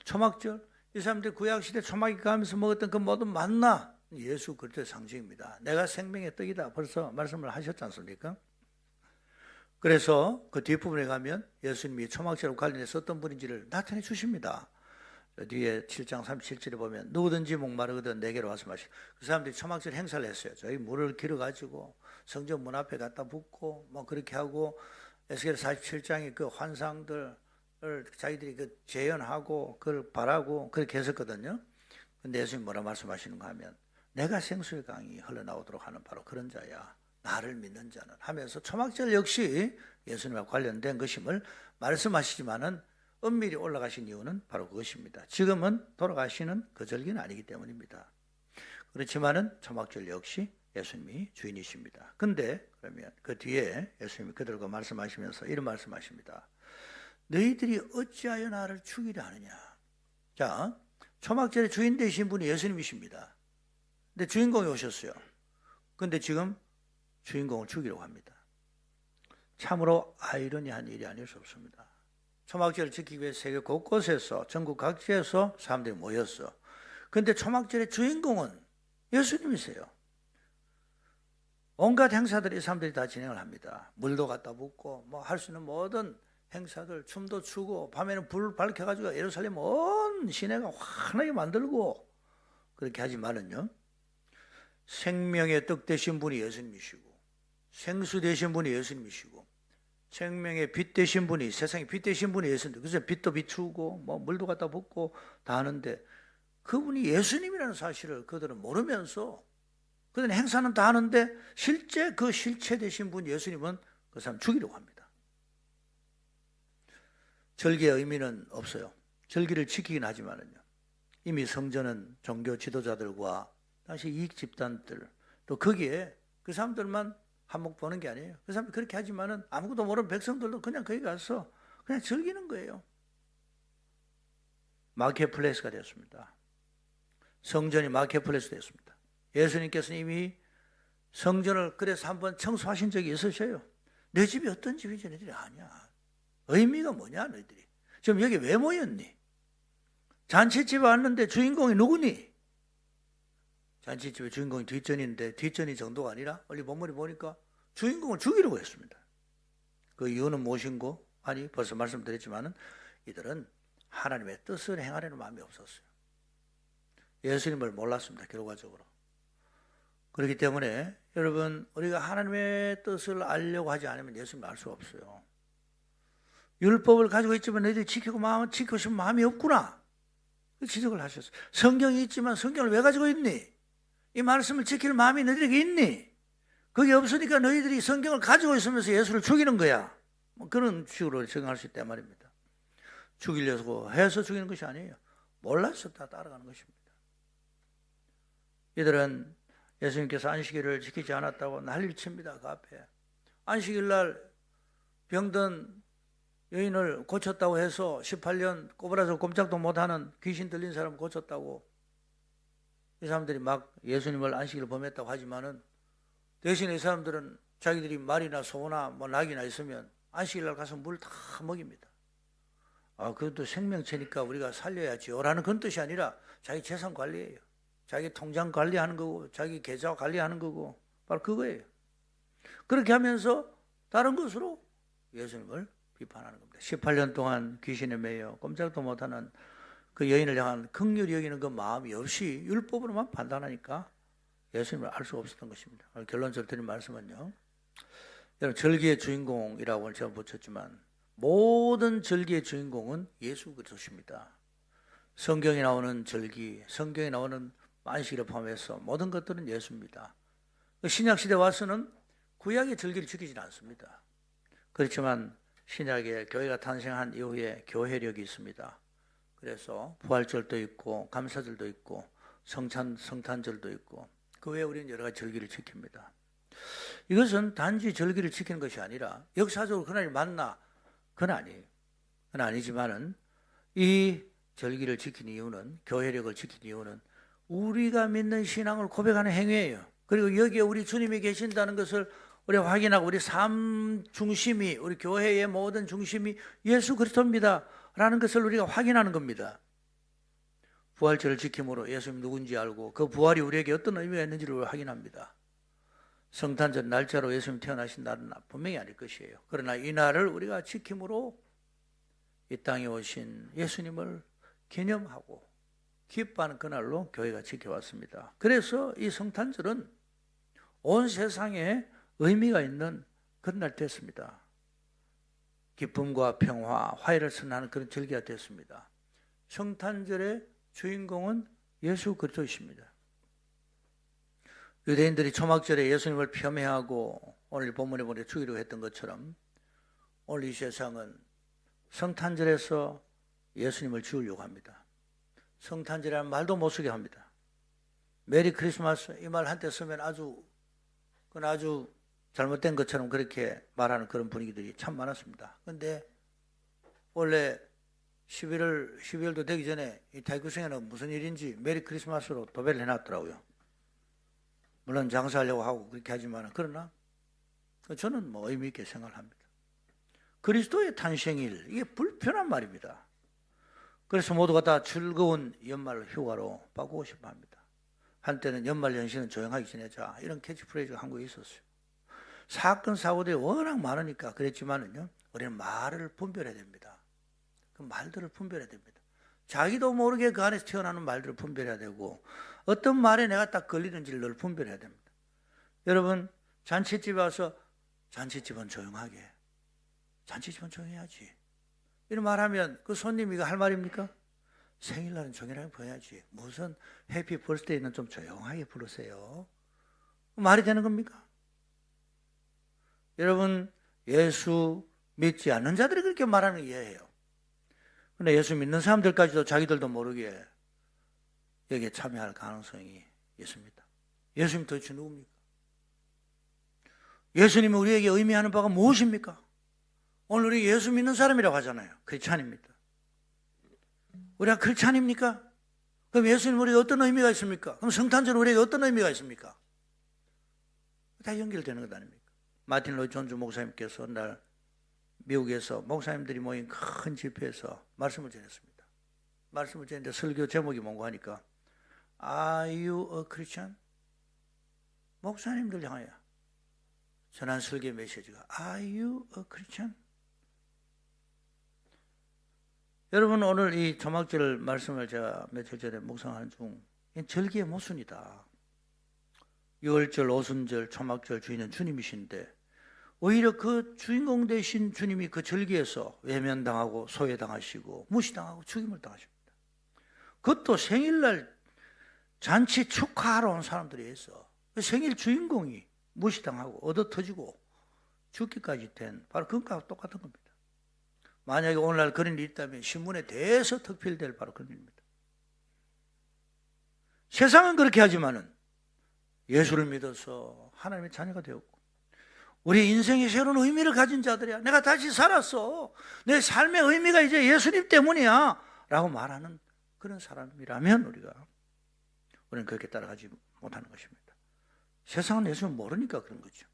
초막절, 이 사람들이 구약시대 초막이 가면서 먹었던 그 모든 만나, 예수 그리스도의 상징입니다. 내가 생명의 떡이다. 벌써 말씀을 하셨지 않습니까? 그래서 그 뒷부분에 가면 예수님이 초막절과 관련해서 어떤 분인지를 나타내 주십니다. 뒤에 7장 37절에 보면 누구든지 목마르거든 내게로 와서 마시고, 그 사람들이 초막절 행사를 했어요. 저희 물을 길어가지고 성전 문 앞에 갖다 붓고 뭐 그렇게 하고, 에스겔 47장의 그 환상들을 자기들이 그 재현하고 그걸 바라고 그렇게 했었거든요. 근데 예수님 뭐라 말씀하시는가 하면 내가 생수의 강이 흘러나오도록 하는 바로 그런 자야, 나를 믿는 자는 하면서 초막절 역시 예수님과 관련된 것임을 말씀하시지만은 은밀히 올라가신 이유는 바로 그것입니다. 지금은 돌아가시는 그 절기는 아니기 때문입니다. 그렇지만은 초막절 역시 예수님이 주인이십니다. 근데 그러면 그 뒤에 예수님이 그들과 말씀하시면서 이런 말씀하십니다. 너희들이 어찌하여 나를 죽이려 하느냐. 자, 초막절의 주인 되신 분이 예수님이십니다. 근데 주인공이 오셨어요. 근데 지금 주인공을 죽이려고 합니다. 참으로 아이러니한 일이 아닐 수 없습니다. 초막절을 지키기 위해 세계 곳곳에서, 전국 각지에서 사람들이 모였어. 그런데 초막절의 주인공은 예수님이세요. 온갖 행사들이 이 사람들이 다 진행을 합니다. 물도 갖다 붓고 뭐 할 수 있는 모든 행사들, 춤도 추고 밤에는 불 밝혀가지고 예루살렘 온 시내가 환하게 만들고 그렇게 하지만은요, 생명의 떡 되신 분이 예수님이시고 생수 되신 분이 예수님이시고 생명의 빛 되신 분이, 세상의 빛 되신 분이 예수님. 그래서 빛도 비추고 뭐 물도 갖다 붓고 다 하는데 그분이 예수님이라는 사실을 그들은 모르면서 그들은 행사는 다 하는데 실제 그 실체 되신 분 예수님은 그 사람 죽이려고 합니다. 절기의 의미는 없어요. 절기를 지키긴 하지만은요, 이미 성전은 종교 지도자들과 당시 이익 집단들, 또 거기에 그 사람들만 한몫 보는 게 아니에요. 그 사람들 그렇게 하지만은 아무것도 모르는 백성들도 그냥 거기 가서 그냥 즐기는 거예요. 마켓플레이스가 되었습니다. 성전이 마켓플레이스 되었습니다. 예수님께서는 이미 성전을 그래서 한번 청소하신 적이 있으셔요. 내 집이 어떤 집인지 너희들이 아냐. 의미가 뭐냐 너희들이. 지금 여기 왜 모였니? 잔치집에 왔는데 주인공이 누구니? 잔치집의 주인공이 뒷전인데 뒷전이 정도가 아니라 원래 본문에 보니까 주인공을 죽이려고 했습니다. 그 이유는 무엇인고? 아니 벌써 말씀드렸지만은 이들은 하나님의 뜻을 행하려는 마음이 없었어요. 예수님을 몰랐습니다. 결과적으로. 그렇기 때문에 여러분, 우리가 하나님의 뜻을 알려고 하지 않으면 예수님을 알 수가 없어요. 율법을 가지고 있지만 너희들이 지키고 싶은 마음이 없구나. 지적을 하셨어요. 성경이 있지만 성경을 왜 가지고 있니? 이 말씀을 지킬 마음이 너희들에게 있니? 그게 없으니까 너희들이 성경을 가지고 있으면서 예수를 죽이는 거야. 뭐 그런 식으로 적용할 수 있단 말입니다. 죽이려고 해서 죽이는 것이 아니에요. 몰라서 다 따라가는 것입니다. 이들은 예수님께서 안식일을 지키지 않았다고 난리를 칩니다. 그 앞에. 안식일 날 병든 여인을 고쳤다고 해서 18년 꼬부라져 꼼짝도 못하는 귀신 들린 사람 고쳤다고 이 사람들이 막 예수님을 안식일을 범했다고 하지만은 대신에 이 사람들은 자기들이 말이나 소나 뭐 낙이나 있으면 안식일 날 가서 물 다 먹입니다. 그것도 생명체니까 우리가 살려야지요 라는 그런 뜻이 아니라 자기 재산 관리예요. 자기 통장 관리하는 거고 자기 계좌 관리하는 거고 바로 그거예요. 그렇게 하면서 다른 것으로 예수님을 비판하는 겁니다. 18년 동안 귀신에 매여 꼼짝도 못하는 그 여인을 향한 긍휼히 여기는 그 마음이 없이 율법으로만 판단하니까 예수님을 알 수가 없었던 것입니다. 결론적으로 드린 말씀은요, 여러분 절기의 주인공이라고 제가 붙였지만 모든 절기의 주인공은 예수 그리스도십니다. 성경에 나오는 절기, 성경에 나오는 안식일을 포함해서 모든 것들은 예수입니다. 신약시대 와서는 구약의 절기를 지키지는 않습니다. 그렇지만 신약에 교회가 탄생한 이후에 교회력이 있습니다. 그래서 부활절도 있고 감사절도 있고 성탄절도 있고 그 외에 우리는 여러 가지 절기를 지킵니다. 이것은 단지 절기를 지키는 것이 아니라 역사적으로 그날이 맞나? 그건 아니에요. 그건 아니지만은 이 절기를 지킨 이유는, 교회력을 지킨 이유는 우리가 믿는 신앙을 고백하는 행위예요. 그리고 여기에 우리 주님이 계신다는 것을 우리가 확인하고 우리 삶 중심이, 우리 교회의 모든 중심이 예수 그리스도입니다 라는 것을 우리가 확인하는 겁니다. 부활절을 지킴으로 예수님이 누군지 알고 그 부활이 우리에게 어떤 의미가 있는지를 확인합니다. 성탄절 날짜로 예수님이 태어나신 날은 분명히 아닐 것이에요. 그러나 이 날을 우리가 지킴으로 이 땅에 오신 예수님을 기념하고 기뻐하는 그날로 교회가 지켜왔습니다. 그래서 이 성탄절은 온 세상에 의미가 있는 그런 날 됐습니다. 기쁨과 평화, 화해를 선언하는 그런 절기가 됐습니다. 성탄절의 주인공은 예수 그리스도이십니다. 유대인들이 초막절에 예수님을 폄훼하고 오늘 본문에 보니 죽이려고 했던 것처럼 오늘 이 세상은 성탄절에서 예수님을 지우려고 합니다. 성탄절이라는 말도 못 쓰게 합니다. 메리 크리스마스 이 말 한때 쓰면 그건 아주 잘못된 것처럼 그렇게 말하는 그런 분위기들이 참 많았습니다. 그런데 원래 12월도 되기 전에 이 타이구성에는 무슨 일인지 메리 크리스마스로 도배를 해놨더라고요. 물론 장사하려고 하고 그렇게 하지만 그러나 저는 뭐 의미 있게 생각을 합니다. 그리스도의 탄생일, 이게 불편한 말입니다. 그래서 모두가 다 즐거운 연말 휴가로 바꾸고 싶어 합니다. 한때는 연말 연시는 조용하게 지내자 이런 캐치프레이즈가 한국에 있었어요. 사건 사고들이 워낙 많으니까 그랬지만은요, 우리는 말을 분별해야 됩니다. 그 말들을 분별해야 됩니다. 자기도 모르게 그 안에서 튀어나오는 말들을 분별해야 되고 어떤 말에 내가 딱 걸리는지를 늘 분별해야 됩니다. 여러분 잔치집에 와서 잔치집은 조용하게, 잔치집은 조용해야지 이런 말하면 그 손님이 이거 할 말입니까? 생일날은 조용하게 보여야지, 무슨 해피 벌스데이는 좀 조용하게 부르세요, 말이 되는 겁니까? 여러분 예수 믿지 않는 자들이 그렇게 말하는 거 이해해요. 그런데 예수 믿는 사람들까지도 자기들도 모르게 여기에 참여할 가능성이 있습니다. 예수님 도대체 누굽니까? 예수님이 우리에게 의미하는 바가 무엇입니까? 오늘 우리 예수 믿는 사람이라고 하잖아요. 크리스찬입니다. 우리가 크리스찬입니까? 그럼 예수님 우리에게 어떤 의미가 있습니까? 그럼 성탄절 우리에게 어떤 의미가 있습니까? 다 연결되는 것 아닙니까? 마틴 로이드 존즈 목사님께서 어느 날 미국에서 목사님들이 모인 큰 집회에서 말씀을 전했습니다. 말씀을 전했는데 설교 제목이 뭔가 하니까 Are you a Christian? 목사님들 향하여 전한 설교 메시지가 Are you a Christian? 여러분 오늘 이 초막절 말씀을 제가 며칠 전에 묵상하는 중 절기의 모순이다. 유월절, 오순절, 초막절 주인은 주님이신데 오히려 그 주인공 되신 주님이 그 절기에서 외면당하고 소외당하시고 무시당하고 죽임을 당하십니다. 그것도 생일날 잔치 축하하러 온 사람들이 있어. 생일 주인공이 무시당하고 얻어터지고 죽기까지 된 바로 그것과 똑같은 겁니다. 만약에 오늘날 그런 일이 있다면 신문에 대해서 특필될 바로 그런 일입니다. 세상은 그렇게 하지만은 예수를 믿어서 하나님의 자녀가 되었고 우리 인생의 새로운 의미를 가진 자들이야. 내가 다시 살았어. 내 삶의 의미가 이제 예수님 때문이야 라고 말하는 그런 사람이라면 우리는 그렇게 따라가지 못하는 것입니다. 세상은 예수를 모르니까 그런 거죠.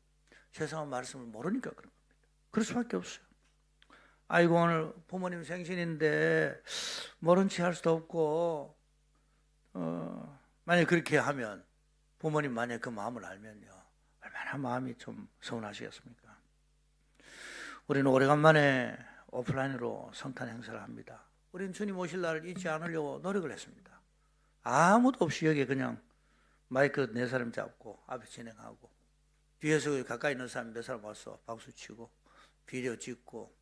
세상은 말씀을 모르니까 그런 겁니다. 그럴 수밖에 없어요. 아이고 오늘 부모님 생신인데 모른 체 할 수도 없고 만약 그렇게 하면 부모님 만약 그 마음을 알면요, 얼마나 마음이 좀 서운하시겠습니까? 우리는 오래간만에 오프라인으로 성탄 행사를 합니다. 우리는 주님 오실 날을 잊지 않으려고 노력을 했습니다. 아무도 없이 여기 그냥 마이크 4사람 잡고 앞에 진행하고, 뒤에서 가까이 있는 사람 몇 사람 와서 박수치고 비디오 찍고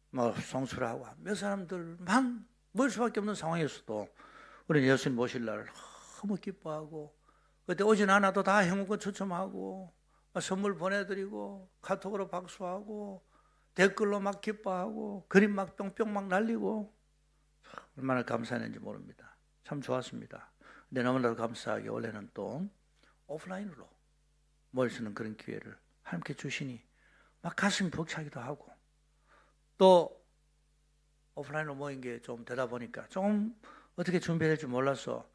뭐 송출하고 몇 사람들만 모일 수밖에 없는 상황에서도 우리는 예수님 모실 날을 너무 기뻐하고, 그때 오진 않아도 다 행운권 추첨하고 선물 보내드리고 카톡으로 박수하고 댓글로 막 기뻐하고 그림 막 뿅뿅 막 날리고 얼마나 감사했는지 모릅니다. 참 좋았습니다. 근데 너무나도 감사하게 원래는 또 오프라인으로 모일 수 있는 그런 기회를 하나님께 주시니 막 가슴이 벅차기도 하고, 또 오프라인으로 모인 게 좀 되다 보니까 좀 어떻게 준비해야 될지 몰라서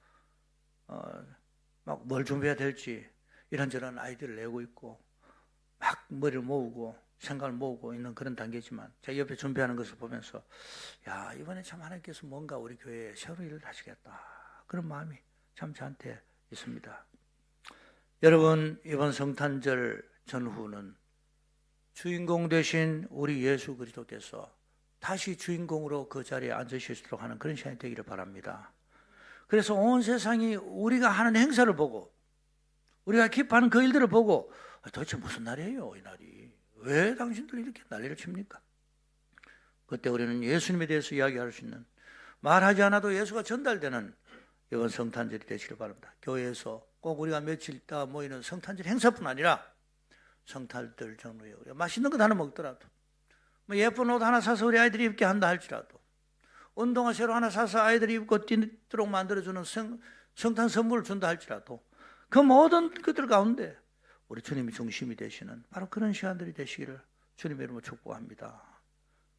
막 뭘 준비해야 될지 이런저런 아이디어를 내고 있고 막 머리를 모으고 생각을 모으고 있는 그런 단계지만, 제가 옆에 준비하는 것을 보면서 야, 이번에 참 하나님께서 뭔가 우리 교회에 새로운 일을 하시겠다, 그런 마음이 참 저한테 있습니다. 여러분, 이번 성탄절 전후는 주인공 되신 우리 예수 그리스도께서 다시 주인공으로 그 자리에 앉으실 수 있도록 하는 그런 시간이 되기를 바랍니다. 그래서 온 세상이 우리가 하는 행사를 보고 우리가 기뻐하는 그 일들을 보고 도대체 무슨 날이에요, 이 날이? 왜 당신들 이렇게 난리를 칩니까? 그때 우리는 예수님에 대해서 이야기할 수 있는, 말하지 않아도 예수가 전달되는 이번 성탄절이 되시길 바랍니다. 교회에서 꼭 우리가 며칠 있다 모이는 성탄절 행사뿐 아니라 성탄절 전후에 우리가 맛있는 것 하나 먹더라도, 뭐 예쁜 옷 하나 사서 우리 아이들이 입게 한다 할지라도, 운동화 새로 하나 사서 아이들이 입고 뛰도록 만들어주는 성탄 선물을 준다 할지라도, 그 모든 것들 가운데 우리 주님이 중심이 되시는 바로 그런 시간들이 되시기를 주님의 이름으로 축복합니다.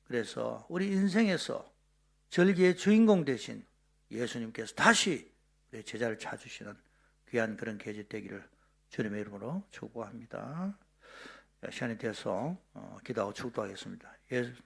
그래서 우리 인생에서 절기의 주인공 되신 예수님께서 다시 우리 제자를 찾으시는 귀한 그런 계절 되기를 주님의 이름으로 축복합니다. 시간이 돼서 기도하고 축도하겠습니다.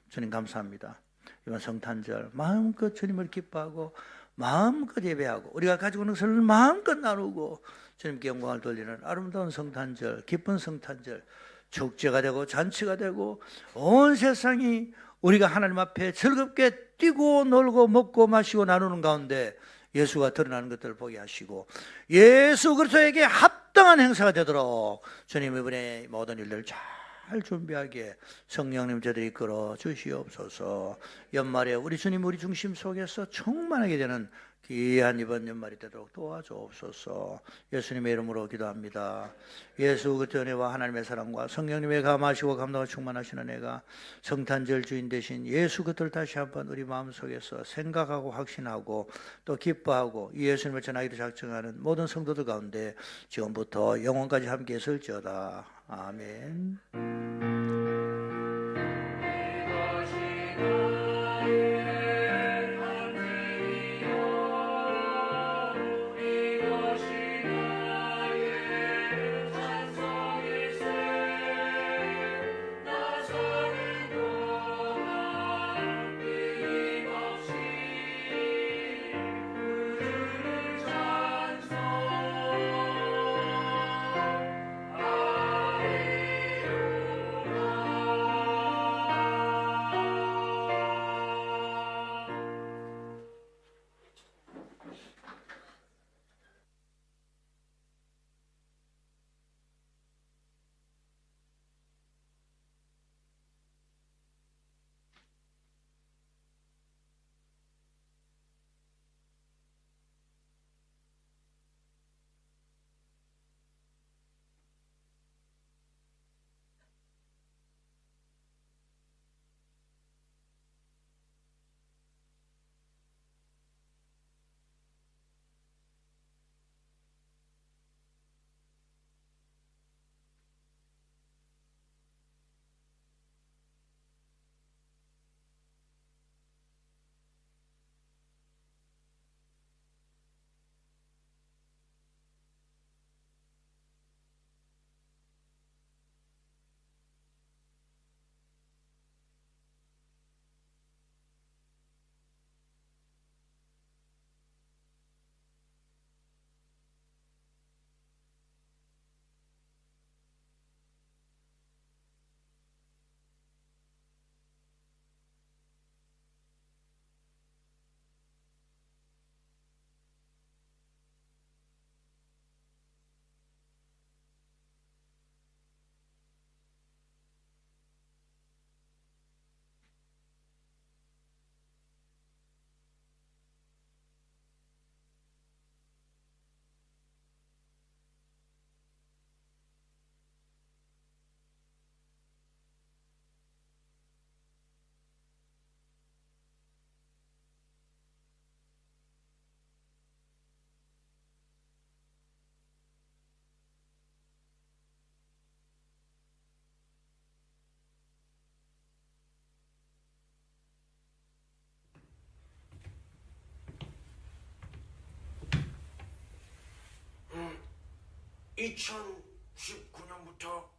주님 감사합니다. 이번 성탄절 마음껏 주님을 기뻐하고 마음껏 예배하고 우리가 가지고 있는 것을 마음껏 나누고 주님께 영광을 돌리는 아름다운 성탄절, 기쁜 성탄절, 축제가 되고 잔치가 되고 온 세상이 우리가 하나님 앞에 즐겁게 뛰고 놀고 먹고 마시고 나누는 가운데 예수가 드러나는 것들을 보게 하시고 예수 그리스도에게 합당한 행사가 되도록 주님 이번에 모든 일들을 잘 준비하게 성령님 저들이 이끌어 주시옵소서. 연말에 우리 주님 우리 중심 속에서 충만하게 되는 귀한 이번 연말이 되도록 도와주옵소서. 예수님의 이름으로 기도합니다. 예수 그리스도의 은혜와 하나님의 사랑과 성령님의 감하시고 감동과 충만하시는 은혜가 성탄절 주인 되신 예수 그리스도를 다시 한번 우리 마음속에서 생각하고 확신하고 또 기뻐하고 이 예수님을 전하기로 작정하는 모든 성도들 가운데 지금부터 영원까지 함께 있을지어다. 아멘. 2019년부터